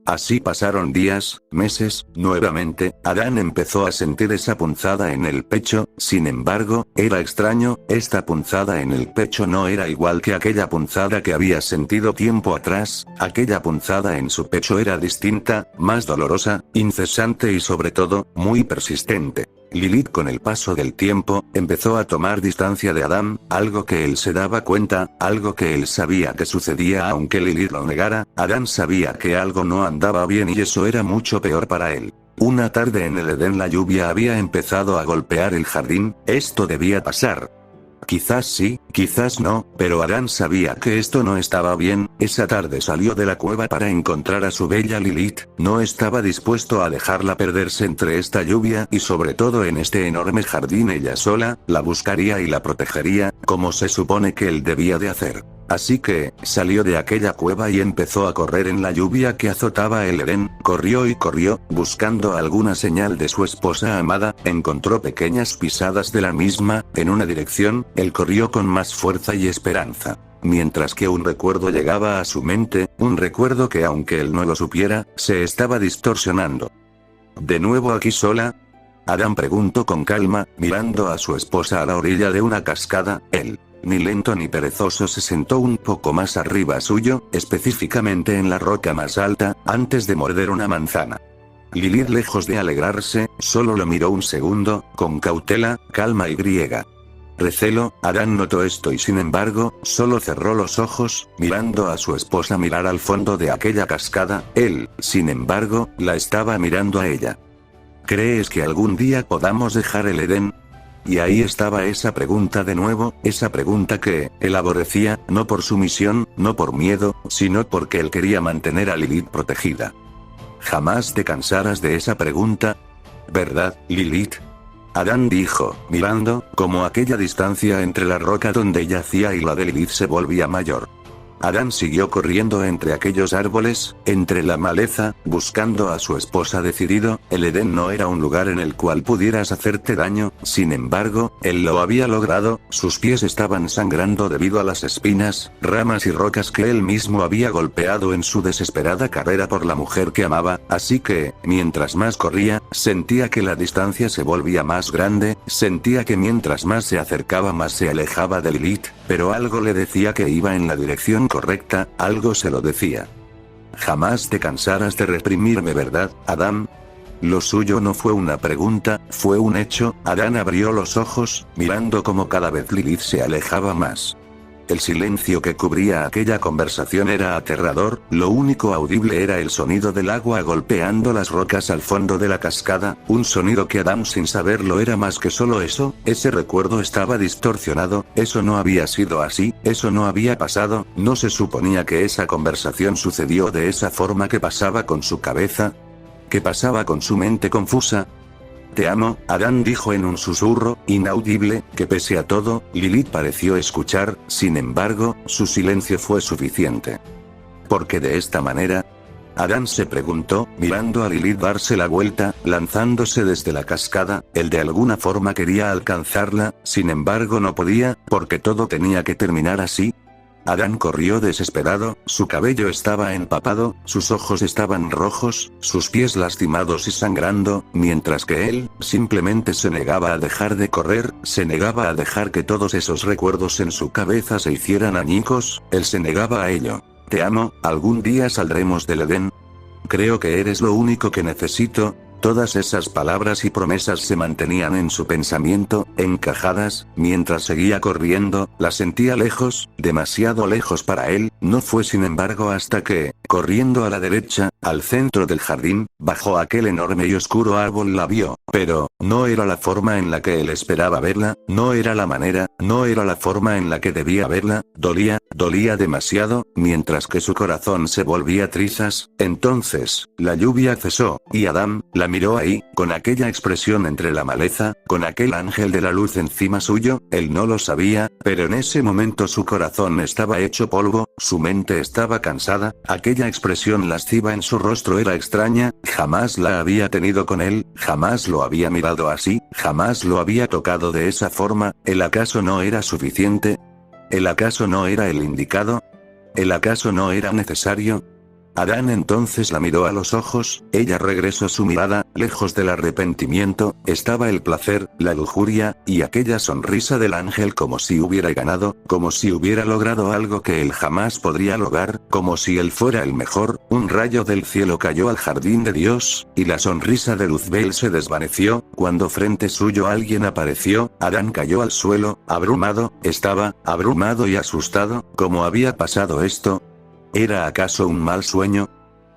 Así pasaron días, meses, nuevamente, Adán empezó a sentir esa punzada en el pecho. Sin embargo, era extraño, esta punzada en el pecho no era igual que aquella punzada que había sentido tiempo atrás. Aquella punzada en su pecho era distinta, más dolorosa, incesante y sobre todo, muy persistente. Lilith con el paso del tiempo, empezó a tomar distancia de Adán, algo que él se daba cuenta, algo que él sabía que sucedía aunque Lilith lo negara. Adán sabía que algo no andaba bien y eso era mucho peor para él. Una tarde en el Edén la lluvia había empezado a golpear el jardín, esto debía pasar. Quizás sí, quizás no, pero Adán sabía que esto no estaba bien. Esa tarde salió de la cueva para encontrar a su bella Lilith, no estaba dispuesto a dejarla perderse entre esta lluvia y sobre todo en este enorme jardín ella sola, la buscaría y la protegería, como se supone que él debía de hacer. Así que, salió de aquella cueva y empezó a correr en la lluvia que azotaba el Edén, corrió y corrió, buscando alguna señal de su esposa amada, encontró pequeñas pisadas de la misma, en una dirección, él corrió con más fuerza y esperanza. Mientras que un recuerdo llegaba a su mente, un recuerdo que aunque él no lo supiera, se estaba distorsionando. ¿De nuevo aquí sola? Adán preguntó con calma, mirando a su esposa a la orilla de una cascada. Él, ni lento ni perezoso, se sentó un poco más arriba suyo, específicamente en la roca más alta, antes de morder una manzana. Lilith, lejos de alegrarse, solo lo miró un segundo, con cautela, calma y griega. Recelo. Adán notó esto y sin embargo, solo cerró los ojos, mirando a su esposa mirar al fondo de aquella cascada. Él, sin embargo, la estaba mirando a ella. ¿Crees que algún día podamos dejar el Edén? Y ahí estaba esa pregunta de nuevo, esa pregunta que él aborrecía, no por sumisión, no por miedo, sino porque él quería mantener a Lilith protegida. Jamás te cansarás de esa pregunta, ¿verdad, Lilith? Adán dijo, mirando, como aquella distancia entre la roca donde yacía y la de Lilith se volvía mayor. Adán siguió corriendo entre aquellos árboles, entre la maleza, buscando a su esposa decidido. El Edén no era un lugar en el cual pudieras hacerte daño, sin embargo, él lo había logrado. Sus pies estaban sangrando debido a las espinas, ramas y rocas que él mismo había golpeado en su desesperada carrera por la mujer que amaba, así que, mientras más corría, sentía que la distancia se volvía más grande, sentía que mientras más se acercaba más se alejaba de Lilith, pero algo le decía que iba en la dirección correcta, algo se lo decía. Jamás te cansarás de reprimirme, ¿verdad, Adán? Lo suyo no fue una pregunta, fue un hecho. Adán abrió los ojos, mirando cómo cada vez Lilith se alejaba más. El silencio que cubría aquella conversación era aterrador, lo único audible era el sonido del agua golpeando las rocas al fondo de la cascada, un sonido que Adán sin saberlo era más que solo eso. Ese recuerdo estaba distorsionado, eso no había sido así, eso no había pasado, no se suponía que esa conversación sucedió de esa forma. ¿Qué pasaba con su cabeza? ¿Qué pasaba con su mente confusa? Te amo, Adán dijo en un susurro, inaudible, que pese a todo, Lilith pareció escuchar. Sin embargo, su silencio fue suficiente. ¿Por qué de esta manera? Adán se preguntó, mirando a Lilith darse la vuelta, lanzándose desde la cascada. Él de alguna forma quería alcanzarla, sin embargo no podía, porque todo tenía que terminar así. Adán corrió desesperado, su cabello estaba empapado, sus ojos estaban rojos, sus pies lastimados y sangrando, mientras que él, simplemente se negaba a dejar de correr, se negaba a dejar que todos esos recuerdos en su cabeza se hicieran añicos, él se negaba a ello. Te amo, algún día saldremos del Edén. Creo que eres lo único que necesito. Todas esas palabras y promesas se mantenían en su pensamiento, encajadas, mientras seguía corriendo, la sentía lejos, demasiado lejos para él, no fue sin embargo hasta que, corriendo a la derecha, al centro del jardín, bajo aquel enorme y oscuro árbol la vio, pero, no era la forma en la que él esperaba verla, no era la manera, no era la forma en la que debía verla, dolía demasiado, mientras que su corazón se volvía trizas, entonces, la lluvia cesó, y Adam, la miró ahí, con aquella expresión entre la maleza, con aquel ángel de la luz encima suyo, él no lo sabía, pero en ese momento su corazón estaba hecho polvo, su mente estaba cansada, aquella expresión lasciva en su rostro era extraña, jamás la había tenido con él, jamás lo había mirado así, jamás lo había tocado de esa forma, ¿el acaso no era suficiente? ¿El acaso no era el indicado? ¿El acaso no era necesario? Adán entonces la miró a los ojos, ella regresó su mirada, lejos del arrepentimiento, estaba el placer, la lujuria, y aquella sonrisa del ángel como si hubiera ganado, como si hubiera logrado algo que él jamás podría lograr, como si él fuera el mejor, un rayo del cielo cayó al jardín de Dios, y la sonrisa de Luzbel se desvaneció, cuando frente suyo alguien apareció, Adán cayó al suelo, abrumado, estaba, abrumado y asustado, ¿cómo había pasado esto? ¿Era acaso un mal sueño?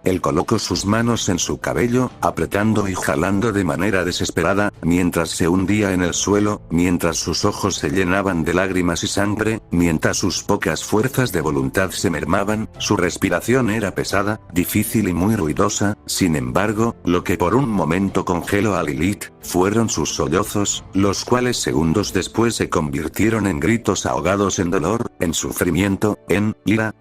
Él colocó sus manos en su cabello, apretando y jalando de manera desesperada, mientras se hundía en el suelo, mientras sus ojos se llenaban de lágrimas y sangre, mientras sus pocas fuerzas de voluntad se mermaban, su respiración era pesada, difícil y muy ruidosa, sin embargo, lo que por un momento congeló a Lilith, fueron sus sollozos, los cuales segundos después se convirtieron en gritos ahogados en dolor, en sufrimiento, en ira.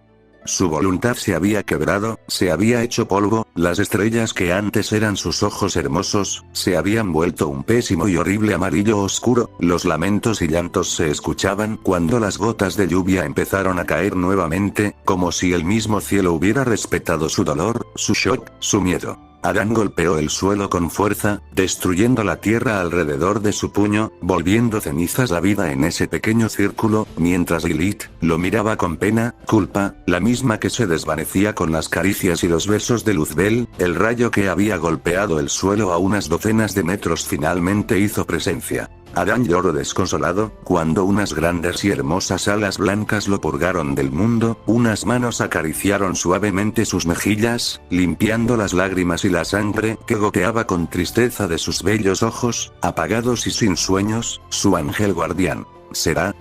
Su voluntad se había quebrado, se había hecho polvo, las estrellas que antes eran sus ojos hermosos, se habían vuelto un pésimo y horrible amarillo oscuro, los lamentos y llantos se escuchaban cuando las gotas de lluvia empezaron a caer nuevamente, como si el mismo cielo hubiera respetado su dolor, su shock, su miedo. Adán golpeó el suelo con fuerza, destruyendo la tierra alrededor de su puño, volviendo cenizas la vida en ese pequeño círculo, mientras Lilith lo miraba con pena, culpa, la misma que se desvanecía con las caricias y los besos de Luzbel, el rayo que había golpeado el suelo a unas docenas de metros finalmente hizo presencia. Adán lloró desconsolado, cuando unas grandes y hermosas alas blancas lo purgaron del mundo, unas manos acariciaron suavemente sus mejillas, limpiando las lágrimas y la sangre que goteaba con tristeza de sus bellos ojos, apagados y sin sueños, su ángel guardián.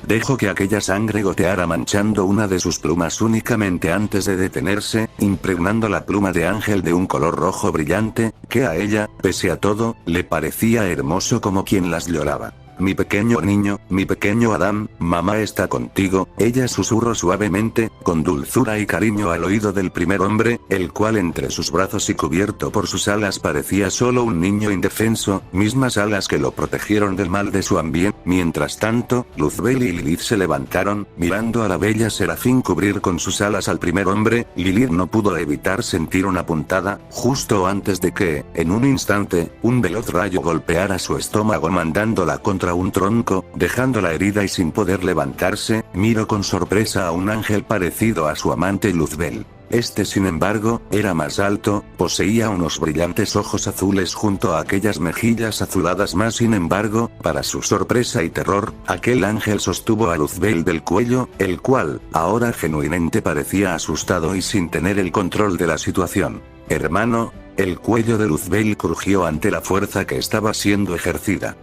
Dejó que aquella sangre goteara manchando una de sus plumas únicamente antes de detenerse, impregnando la pluma de ángel de un color rojo brillante, que a ella, pese a todo, le parecía hermoso como quien las lloraba. Mi pequeño niño, mi pequeño Adán, mamá está contigo, ella susurró suavemente, con dulzura y cariño al oído del primer hombre, el cual entre sus brazos y cubierto por sus alas parecía solo un niño indefenso, mismas alas que lo protegieron del mal de su ambiente. Mientras tanto, Luzbel y Lilith se levantaron, mirando a la bella serafín cubrir con sus alas al primer hombre. Lilith no pudo evitar sentir una puntada, justo antes de que, en un instante, un veloz rayo golpeara su estómago mandándola contra un tronco, dejándola herida y sin poder levantarse. Miró con sorpresa a un ángel parecido a su amante Luzbel. Este sin embargo, era más alto, poseía unos brillantes ojos azules junto a aquellas mejillas azuladas más. Sin embargo, para su sorpresa y terror, aquel ángel sostuvo a Luzbel del cuello, el cual, ahora genuinamente parecía asustado y sin tener el control de la situación. Hermano, el cuello de Luzbel crujió ante la fuerza que estaba siendo ejercida.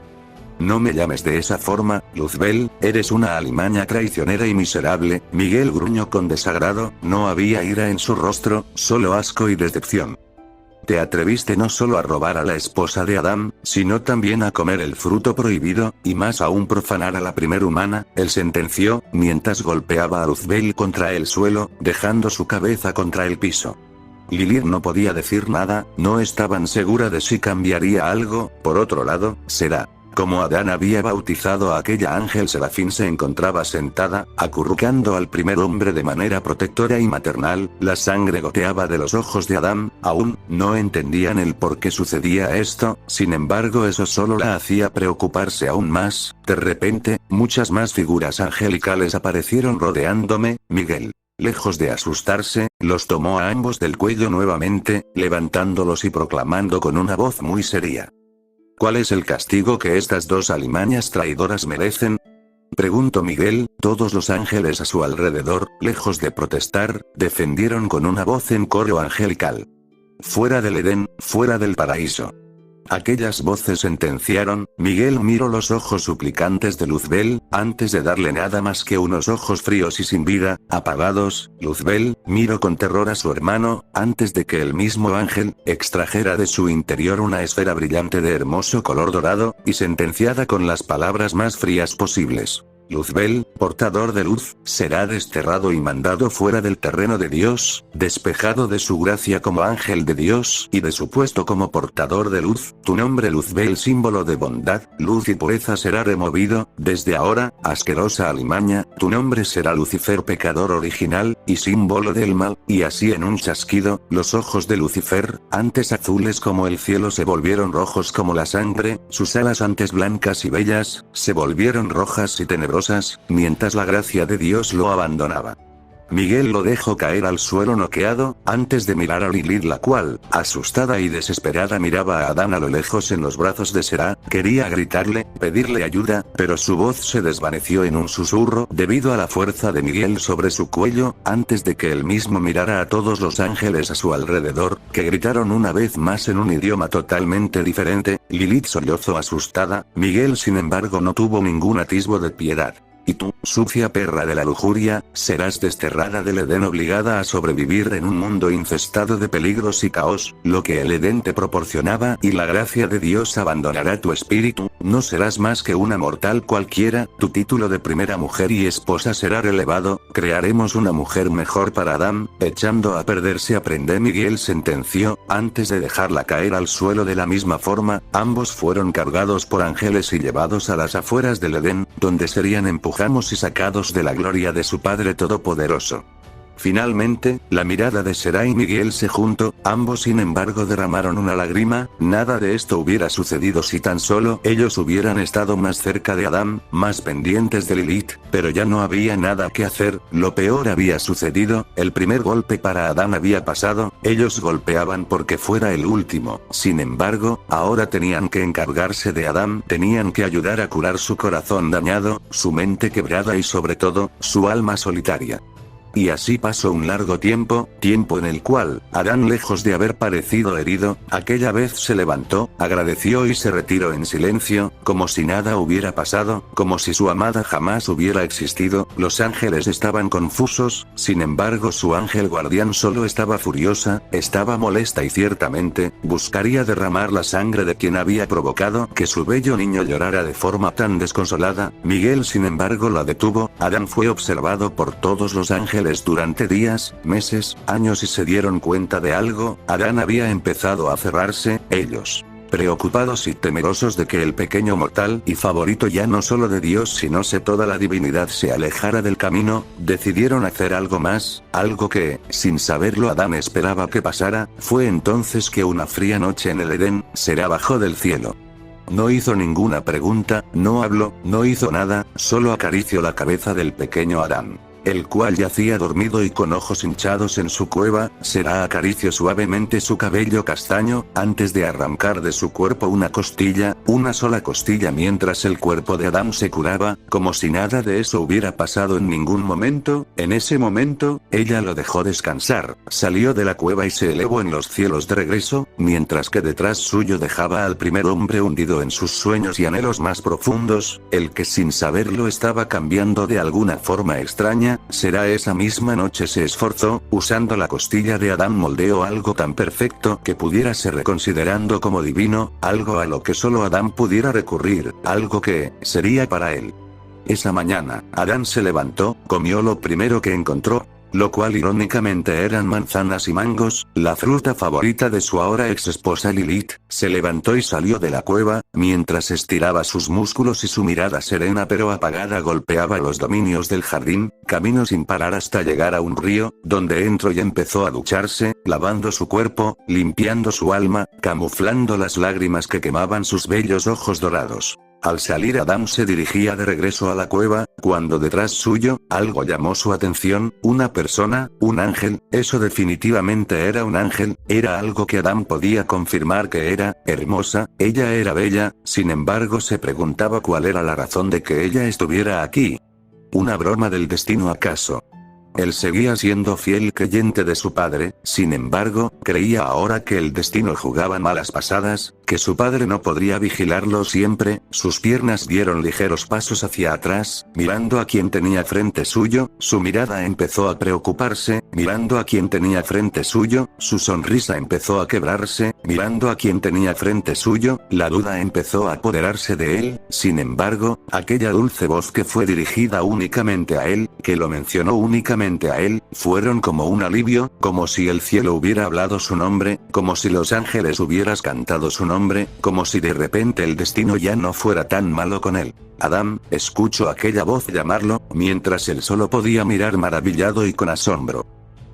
No me llames de esa forma, Luzbel, eres una alimaña traicionera y miserable. Miguel gruñó con desagrado, no había ira en su rostro, solo asco y decepción. Te atreviste no solo a robar a la esposa de Adán, sino también a comer el fruto prohibido, y más aún profanar a la primer humana, él sentenció, mientras golpeaba a Luzbel contra el suelo, dejando su cabeza contra el piso. Lilith no podía decir nada, no estaban segura de si cambiaría algo. Por otro lado, como Adán había bautizado a aquella ángel serafín, se encontraba sentada, acurrucando al primer hombre de manera protectora y maternal, la sangre goteaba de los ojos de Adán, aún, no entendían el por qué sucedía esto, sin embargo eso solo la hacía preocuparse aún más. De repente, muchas más figuras angelicales aparecieron rodeándome. Miguel. Lejos de asustarse, los tomó a ambos del cuello nuevamente, levantándolos y proclamando con una voz muy seria: ¿Cuál es el castigo que estas dos alimañas traidoras merecen? Preguntó Miguel. Todos los ángeles a su alrededor, lejos de protestar, defendieron con una voz en coro angelical: fuera del Edén, fuera del paraíso. Aquellas voces sentenciaron. Miguel miró los ojos suplicantes de Luzbel, antes de darle nada más que unos ojos fríos y sin vida, apagados. Luzbel miró con terror a su hermano, antes de que el mismo ángel extrajera de su interior una esfera brillante de hermoso color dorado, y sentenciada con las palabras más frías posibles: Luzbel, portador de luz, será desterrado y mandado fuera del terreno de Dios, despejado de su gracia como ángel de Dios y de su puesto como portador de luz. Tu nombre Luzbel, símbolo de bondad, luz y pureza, será removido. Desde ahora, asquerosa alimaña, tu nombre será Lucifer, pecador original, y símbolo del mal. Y así en un chasquido, los ojos de Lucifer, antes azules como el cielo, se volvieron rojos como la sangre, sus alas antes blancas y bellas, se volvieron rojas y tenebrosas, mientras la gracia de Dios lo abandonaba. Miguel lo dejó caer al suelo noqueado, antes de mirar a Lilith, la cual, asustada y desesperada, miraba a Adán a lo lejos en los brazos de Será. Quería gritarle, pedirle ayuda, pero su voz se desvaneció en un susurro debido a la fuerza de Miguel sobre su cuello, antes de que él mismo mirara a todos los ángeles a su alrededor, que gritaron una vez más en un idioma totalmente diferente. Lilith sollozó asustada. Miguel, sin embargo, no tuvo ningún atisbo de piedad. Y tú, sucia perra de la lujuria, serás desterrada del Edén, obligada a sobrevivir en un mundo infestado de peligros y caos. Lo que el Edén te proporcionaba y la gracia de Dios abandonará tu espíritu. No serás más que una mortal cualquiera. Tu título de primera mujer y esposa será relevado. Crearemos una mujer mejor para Adán. Echando a perderse a prender, Miguel sentenció, antes de dejarla caer al suelo. De la misma forma, ambos fueron cargados por ángeles y llevados a las afueras del Edén, donde serían empujados y sacados de la gloria de su Padre Todopoderoso. Finalmente, la mirada de Será y Miguel se juntó. Ambos, sin embargo, derramaron una lágrima. Nada de esto hubiera sucedido si tan solo ellos hubieran estado más cerca de Adán, más pendientes de Lilith, pero ya no había nada que hacer. Lo peor había sucedido. El primer golpe para Adán había pasado. Ellos golpeaban porque fuera el último. Sin embargo, ahora tenían que encargarse de Adán. Tenían que ayudar a curar su corazón dañado, su mente quebrada y sobre todo, su alma solitaria. Y así pasó un largo tiempo en el cual, Adán, lejos de haber parecido herido, aquella vez se levantó, agradeció y se retiró en silencio, como si nada hubiera pasado, como si su amada jamás hubiera existido. Los ángeles estaban confusos, sin embargo su ángel guardián solo estaba furiosa, estaba molesta y ciertamente, buscaría derramar la sangre de quien había provocado que su bello niño llorara de forma tan desconsolada. Miguel, sin embargo, la detuvo. Adán fue observado por todos los ángeles durante días, meses, años y se dieron cuenta de algo. Adán había empezado a cerrarse. Ellos, preocupados y temerosos de que el pequeño mortal y favorito ya no solo de Dios sino de toda la divinidad se alejara del camino, decidieron hacer algo más, algo que, sin saberlo, Adán esperaba que pasara. Fue entonces que una fría noche en el Edén, Será bajó del cielo. No hizo ninguna pregunta, no habló, no hizo nada, solo acarició la cabeza del pequeño Adán, el cual yacía dormido y con ojos hinchados en su cueva. Será acarició suavemente su cabello castaño, antes de arrancar de su cuerpo una costilla, una sola costilla, mientras el cuerpo de Adán se curaba, como si nada de eso hubiera pasado en ningún momento. En ese momento, ella lo dejó descansar, salió de la cueva y se elevó en los cielos de regreso, mientras que detrás suyo dejaba al primer hombre hundido en sus sueños y anhelos más profundos, el que sin saberlo estaba cambiando de alguna forma extraña. Será esa misma noche se esforzó, usando la costilla de Adán moldeó algo tan perfecto que pudiera ser reconsiderando como divino, algo a lo que solo Adán pudiera recurrir, algo que sería para él. Esa mañana, Adán se levantó, comió lo primero que encontró, lo cual irónicamente eran manzanas y mangos, la fruta favorita de su ahora ex esposa Lilith. Se levantó y salió de la cueva, mientras estiraba sus músculos y su mirada serena pero apagada golpeaba los dominios del jardín, caminó sin parar hasta llegar a un río, donde entró y empezó a ducharse, lavando su cuerpo, limpiando su alma, camuflando las lágrimas que quemaban sus bellos ojos dorados. Al salir Adán se dirigía de regreso a la cueva, cuando detrás suyo, algo llamó su atención, una persona, un ángel, eso definitivamente era un ángel, era algo que Adán podía confirmar que era, hermosa, ella era bella, sin embargo se preguntaba cuál era la razón de que ella estuviera aquí. ¿Una broma del destino acaso? Él seguía siendo fiel creyente de su padre, sin embargo, creía ahora que el destino jugaba malas pasadas, que su padre no podría vigilarlo siempre. Sus piernas dieron ligeros pasos hacia atrás, mirando a quien tenía frente suyo, su mirada empezó a preocuparse, mirando a quien tenía frente suyo, su sonrisa empezó a quebrarse, mirando a quien tenía frente suyo, la duda empezó a apoderarse de él, sin embargo, aquella dulce voz que fue dirigida únicamente a él, que lo mencionó únicamente a él, fueron como un alivio, como si el cielo hubiera hablado su nombre, como si los ángeles hubieras cantado su nombre, como si de repente el destino ya no fuera tan malo con él. Adán, escuchó aquella voz llamarlo, mientras él solo podía mirar maravillado y con asombro.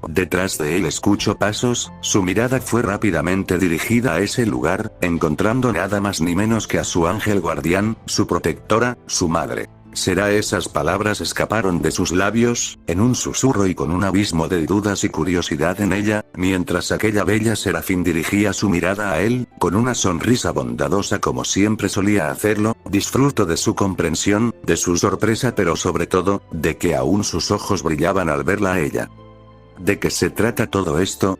Detrás de él escuchó pasos, su mirada fue rápidamente dirigida a ese lugar, encontrando nada más ni menos que a su ángel guardián, su protectora, su madre. ¿Será? Esas palabras escaparon de sus labios, en un susurro y con un abismo de dudas y curiosidad en ella, mientras aquella bella serafín dirigía su mirada a él, con una sonrisa bondadosa como siempre solía hacerlo. Disfruto de su comprensión, de su sorpresa, pero sobre todo, de que aún sus ojos brillaban al verla a ella. ¿De qué se trata todo esto?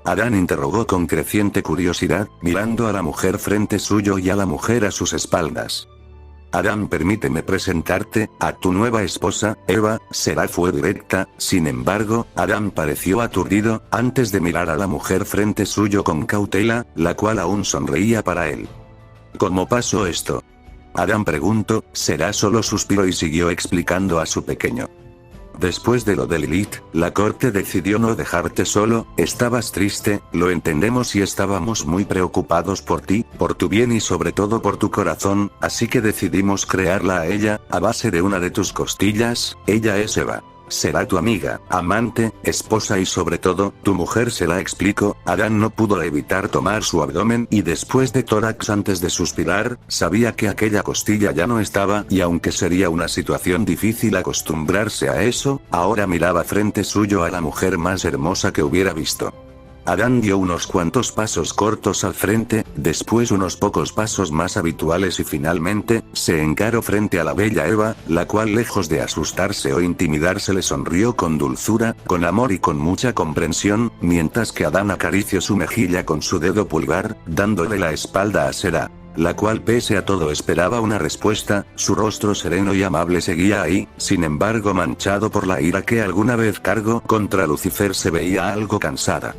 Adán interrogó con creciente curiosidad, mirando a la mujer frente suyo y a la mujer a sus espaldas. Adán, permíteme presentarte a tu nueva esposa, Eva. Sara fue directa, sin embargo, Adán pareció aturdido, antes de mirar a la mujer frente suyo con cautela, la cual aún sonreía para él. ¿Cómo pasó esto? Adán preguntó. Sara solo suspiró y siguió explicando a su pequeño. Después de lo de Lilith, la corte decidió no dejarte solo, estabas triste, lo entendemos y estábamos muy preocupados por ti, por tu bien y sobre todo por tu corazón, así que decidimos crearla a ella, a base de una de tus costillas. Ella es Eva. Será tu amiga, amante, esposa y sobre todo, tu mujer, se la explicó. Adán no pudo evitar tomar su abdomen y después de tórax antes de suspirar, sabía que aquella costilla ya no estaba y aunque sería una situación difícil acostumbrarse a eso, ahora miraba frente suyo a la mujer más hermosa que hubiera visto. Adán dio unos cuantos pasos cortos al frente, después unos pocos pasos más habituales y finalmente, se encaró frente a la bella Eva, la cual lejos de asustarse o intimidarse le sonrió con dulzura, con amor y con mucha comprensión, mientras que Adán acarició su mejilla con su dedo pulgar, dándole la espalda a Sara, la cual pese a todo esperaba una respuesta. Su rostro sereno y amable seguía ahí, sin embargo manchado por la ira que alguna vez cargó contra Lucifer, se veía algo cansada.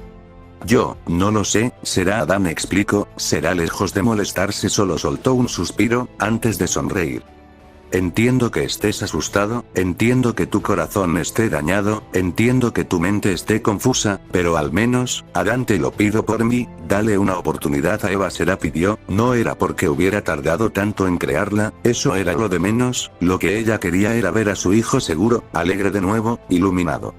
Yo, no lo sé, Sara. Adán explicó. Sara, lejos de molestarse, solo soltó un suspiro, antes de sonreír. Entiendo que estés asustado, entiendo que tu corazón esté dañado, entiendo que tu mente esté confusa, pero al menos, Adán, te lo pido por mí, dale una oportunidad a Eva. Sara pidió. No era porque hubiera tardado tanto en crearla, eso era lo de menos, lo que ella quería era ver a su hijo seguro, alegre de nuevo, iluminado.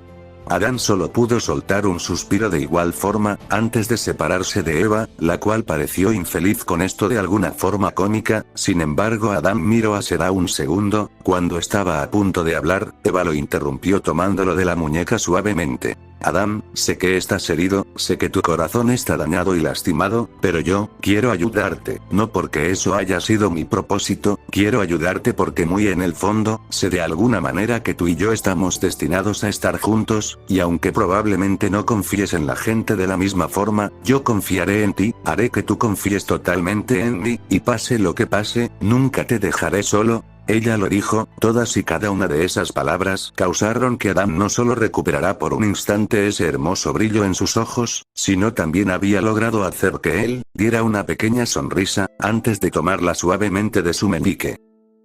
Adán solo pudo soltar un suspiro de igual forma, antes de separarse de Eva, la cual pareció infeliz con esto de alguna forma cómica. Sin embargo, Adán miró a Sara un segundo, cuando estaba a punto de hablar, Eva lo interrumpió tomándolo de la muñeca suavemente. Adán, sé que estás herido, sé que tu corazón está dañado y lastimado, pero yo, quiero ayudarte, no porque eso haya sido mi propósito, quiero ayudarte porque muy en el fondo, sé de alguna manera que tú y yo estamos destinados a estar juntos, y aunque probablemente no confíes en la gente de la misma forma, yo confiaré en ti, haré que tú confíes totalmente en mí, y pase lo que pase, nunca te dejaré solo. Ella lo dijo. Todas y cada una de esas palabras causaron que Adán no solo recuperara por un instante ese hermoso brillo en sus ojos, sino también había logrado hacer que él diera una pequeña sonrisa, antes de tomarla suavemente de su meñique.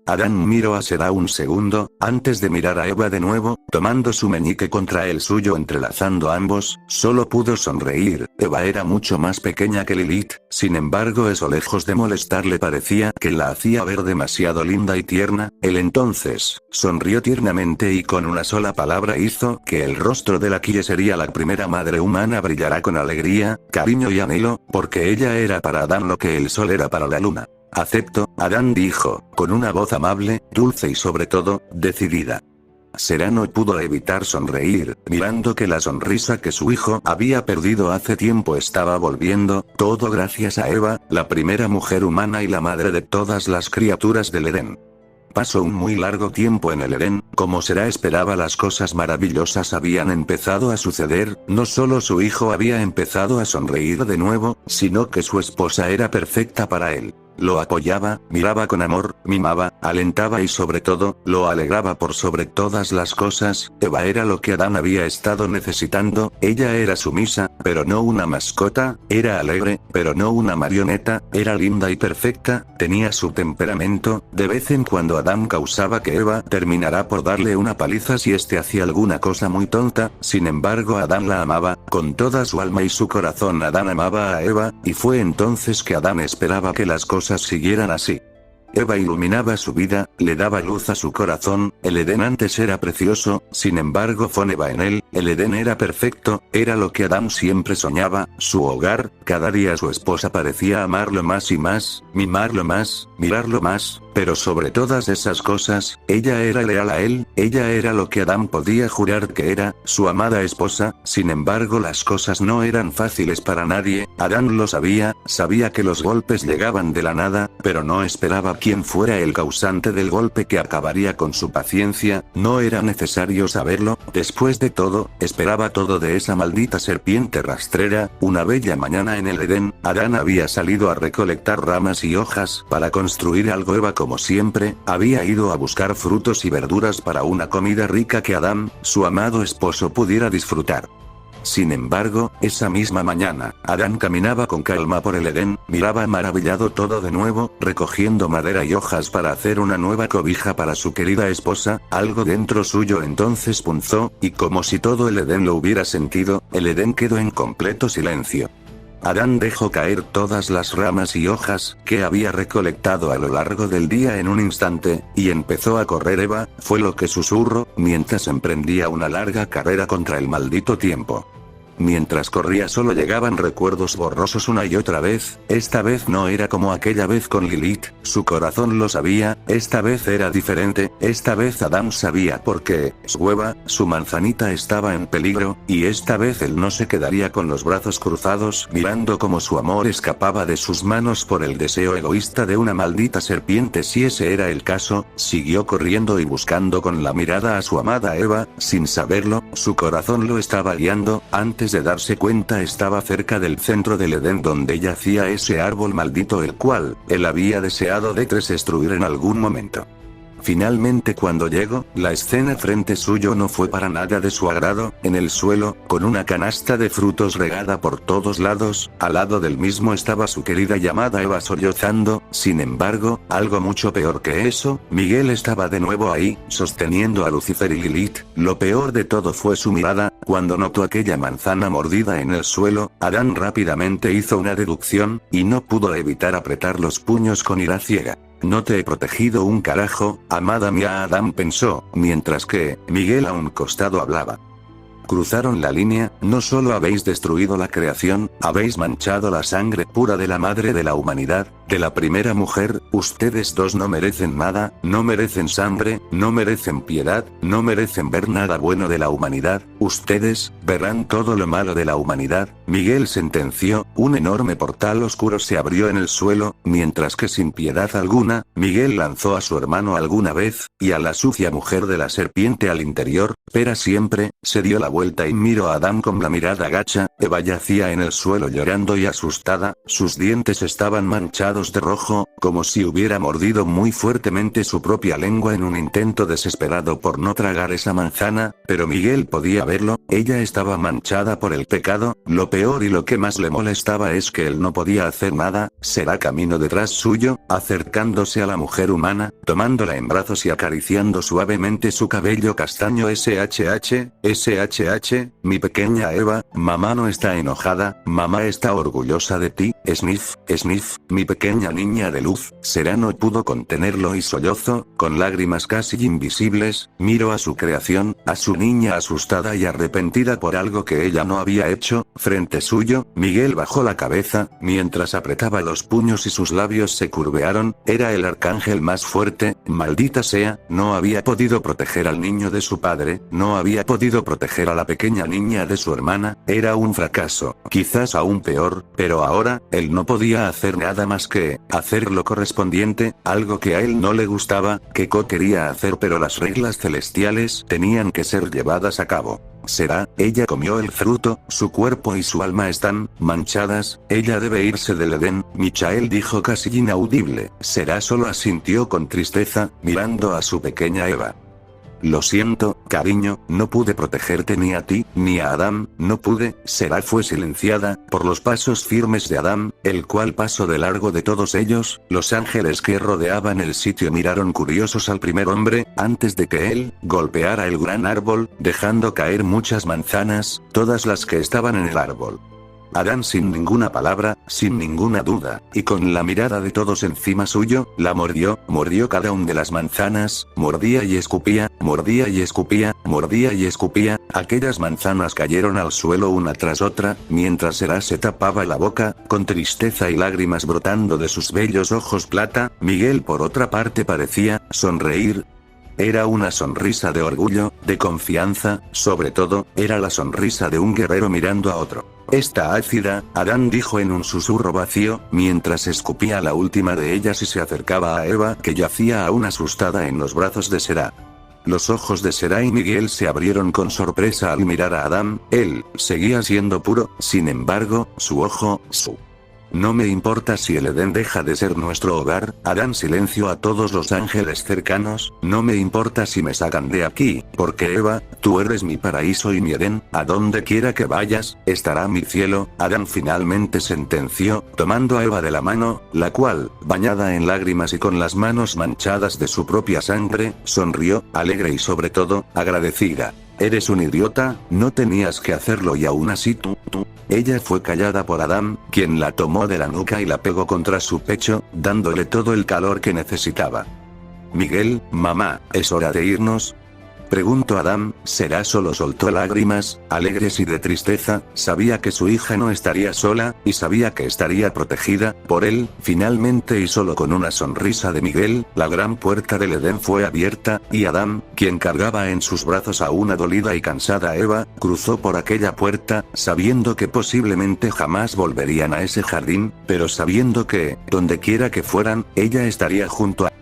Adán miró a Sara un segundo, antes de mirar a Eva de nuevo, tomando su meñique contra el suyo, entrelazando ambos, solo pudo sonreír. Eva era mucho más pequeña que Lilith, sin embargo eso, lejos de molestarle, parecía que la hacía ver demasiado linda y tierna. Él entonces, sonrió tiernamente y con una sola palabra hizo que el rostro de la que sería la primera madre humana brillara con alegría, cariño y anhelo, porque ella era para Adán lo que el sol era para la luna. Acepto, Adán dijo, con una voz amable, dulce y sobre todo, decidida. Será no pudo evitar sonreír, mirando que la sonrisa que su hijo había perdido hace tiempo estaba volviendo, todo gracias a Eva, la primera mujer humana y la madre de todas las criaturas del Edén. Pasó un muy largo tiempo en el Edén, como será esperaba las cosas maravillosas habían empezado a suceder, no solo su hijo había empezado a sonreír de nuevo, sino que su esposa era perfecta para él. Lo apoyaba, miraba con amor, mimaba, alentaba y sobre todo, lo alegraba por sobre todas las cosas. Eva era lo que Adán había estado necesitando, ella era sumisa, pero no una mascota, era alegre, pero no una marioneta, era linda y perfecta, tenía su temperamento, de vez en cuando Adán causaba que Eva terminará por darle una paliza si este hacía alguna cosa muy tonta, sin embargo Adán la amaba, con toda su alma y su corazón Adán amaba a Eva, y fue entonces que Adán esperaba que las cosas siguieran así. Eva iluminaba su vida, le daba luz a su corazón, el Edén antes era precioso, sin embargo fue Eva en él, el Edén era perfecto, era lo que Adán siempre soñaba, su hogar, cada día su esposa parecía amarlo más y más, mimarlo más, mirarlo más, pero sobre todas esas cosas, ella era leal a él, ella era lo que Adán podía jurar que era, su amada esposa, sin embargo las cosas no eran fáciles para nadie, Adán lo sabía, sabía que los golpes llegaban de la nada, pero no esperaba quién fuera el causante del golpe que acabaría con su paciencia, no era necesario saberlo, después de todo, esperaba todo de esa maldita serpiente rastrera, una bella mañana en el Edén, Adán había salido a recolectar ramas y hojas para construir algo. Eva como siempre, había ido a buscar frutos y verduras para una comida rica que Adán, su amado esposo, pudiera disfrutar. Sin embargo, esa misma mañana, Adán caminaba con calma por el Edén, miraba maravillado todo de nuevo, recogiendo madera y hojas para hacer una nueva cobija para su querida esposa, algo dentro suyo entonces punzó, y como si todo el Edén lo hubiera sentido, el Edén quedó en completo silencio. Adán dejó caer todas las ramas y hojas que había recolectado a lo largo del día en un instante, y empezó a correr. Eva, fue lo que susurró, mientras emprendía una larga carrera contra el maldito tiempo. Mientras corría solo llegaban recuerdos borrosos una y otra vez, esta vez no era como aquella vez con Lilith, su corazón lo sabía, esta vez era diferente, esta vez Adán sabía por qué, su manzanita estaba en peligro, y esta vez él no se quedaría con los brazos cruzados mirando como su amor escapaba de sus manos por el deseo egoísta de una maldita serpiente. Si ese era el caso, siguió corriendo y buscando con la mirada a su amada Eva, sin saberlo, su corazón lo estaba guiando, antes de darse cuenta estaba cerca del centro del Edén donde yacía ese árbol maldito el cual, él había deseado destruir en algún momento. Finalmente cuando llegó, la escena frente suyo no fue para nada de su agrado, en el suelo, con una canasta de frutos regada por todos lados, al lado del mismo estaba su querida y amada Eva sollozando, sin embargo, algo mucho peor que eso, Miguel estaba de nuevo ahí, sosteniendo a Lucifer y Lilith, lo peor de todo fue su mirada, cuando notó aquella manzana mordida en el suelo, Adán rápidamente hizo una deducción, y no pudo evitar apretar los puños con ira ciega. No te he protegido un carajo, amada mía, Adán pensó, mientras que, Miguel a un costado hablaba. Cruzaron la línea, no solo habéis destruido la creación, habéis manchado la sangre pura de la madre de la humanidad, de la primera mujer, ustedes dos no merecen nada, no merecen sangre, no merecen piedad, no merecen ver nada bueno de la humanidad, ustedes, verán todo lo malo de la humanidad, Miguel sentenció, un enorme portal oscuro se abrió en el suelo, mientras que sin piedad alguna, Miguel lanzó a su hermano alguna vez, y a la sucia mujer de la serpiente al interior, pero siempre, se dio la vuelta y miró a Adán con la mirada gacha. Eva yacía en el suelo llorando y asustada, sus dientes estaban manchados de rojo, como si hubiera mordido muy fuertemente su propia lengua en un intento desesperado por no tragar esa manzana, pero Miguel podía verlo, ella estaba manchada por el pecado, lo peor y lo que más le molestaba es que él no podía hacer nada, será camino detrás suyo, acercándose a la mujer humana, tomándola en brazos y acariciando suavemente su cabello castaño. SHH, mi pequeña Eva, mamá no está enojada, mamá está orgullosa de ti, sniff, mi pequeña pequeña niña de luz. Será no pudo contenerlo y sollozó, con lágrimas casi invisibles, miró a su creación, a su niña asustada y arrepentida por algo que ella no había hecho. Frente suyo, Miguel bajó la cabeza, mientras apretaba los puños y sus labios se curvearon. Era el arcángel más fuerte, maldita sea, no había podido proteger al niño de su padre, no había podido proteger a la pequeña niña de su hermana. Era un fracaso, quizás aún peor, pero ahora, él no podía hacer nada más que hacer lo correspondiente, algo que a él no le gustaba, que Ko quería hacer, pero las reglas celestiales tenían que ser llevadas a cabo. Será, ella comió el fruto, su cuerpo y su alma están manchadas, ella debe irse del Edén. Michael dijo casi inaudible. Será solo asintió con tristeza, mirando a su pequeña Eva. Lo siento, cariño, no pude protegerte ni a ti, ni a Adam, no pude. Será fue silenciada, por los pasos firmes de Adam, el cual pasó de largo de todos ellos. Los ángeles que rodeaban el sitio miraron curiosos al primer hombre, antes de que él golpeara el gran árbol, dejando caer muchas manzanas, todas las que estaban en el árbol. Adán sin ninguna palabra, sin ninguna duda, y con la mirada de todos encima suyo, la mordió cada una de las manzanas, mordía y escupía, mordía y escupía, mordía y escupía. Aquellas manzanas cayeron al suelo una tras otra, mientras Será se tapaba la boca, con tristeza y lágrimas brotando de sus bellos ojos plata. Miguel por otra parte parecía sonreír. Era una sonrisa de orgullo, de confianza, sobre todo, era la sonrisa de un guerrero mirando a otro. Está ácida, Adán dijo en un susurro vacío, mientras escupía la última de ellas y se acercaba a Eva, que yacía aún asustada en los brazos de Será. Los ojos de Será y Miguel se abrieron con sorpresa al mirar a Adán. Él seguía siendo puro, sin embargo, No me importa si el Edén deja de ser nuestro hogar. Adán silenció a todos los ángeles cercanos. No me importa si me sacan de aquí, porque Eva, tú eres mi paraíso y mi Edén. A donde quiera que vayas, estará mi cielo. Adán finalmente sentenció, tomando a Eva de la mano, la cual, bañada en lágrimas y con las manos manchadas de su propia sangre, sonrió, alegre y sobre todo, agradecida. Eres un idiota, no tenías que hacerlo y aún así tú. Ella fue callada por Adán, quien la tomó de la nuca y la pegó contra su pecho, dándole todo el calor que necesitaba. Miguel, mamá, ¿es hora de irnos? Preguntó Adán. Será solo soltó lágrimas, alegres y de tristeza. Sabía que su hija no estaría sola, y sabía que estaría protegida por él. Finalmente y solo con una sonrisa de Miguel, la gran puerta del Edén fue abierta, y Adán, quien cargaba en sus brazos a una dolida y cansada Eva, cruzó por aquella puerta, sabiendo que posiblemente jamás volverían a ese jardín, pero sabiendo que, donde quiera que fueran, ella estaría junto a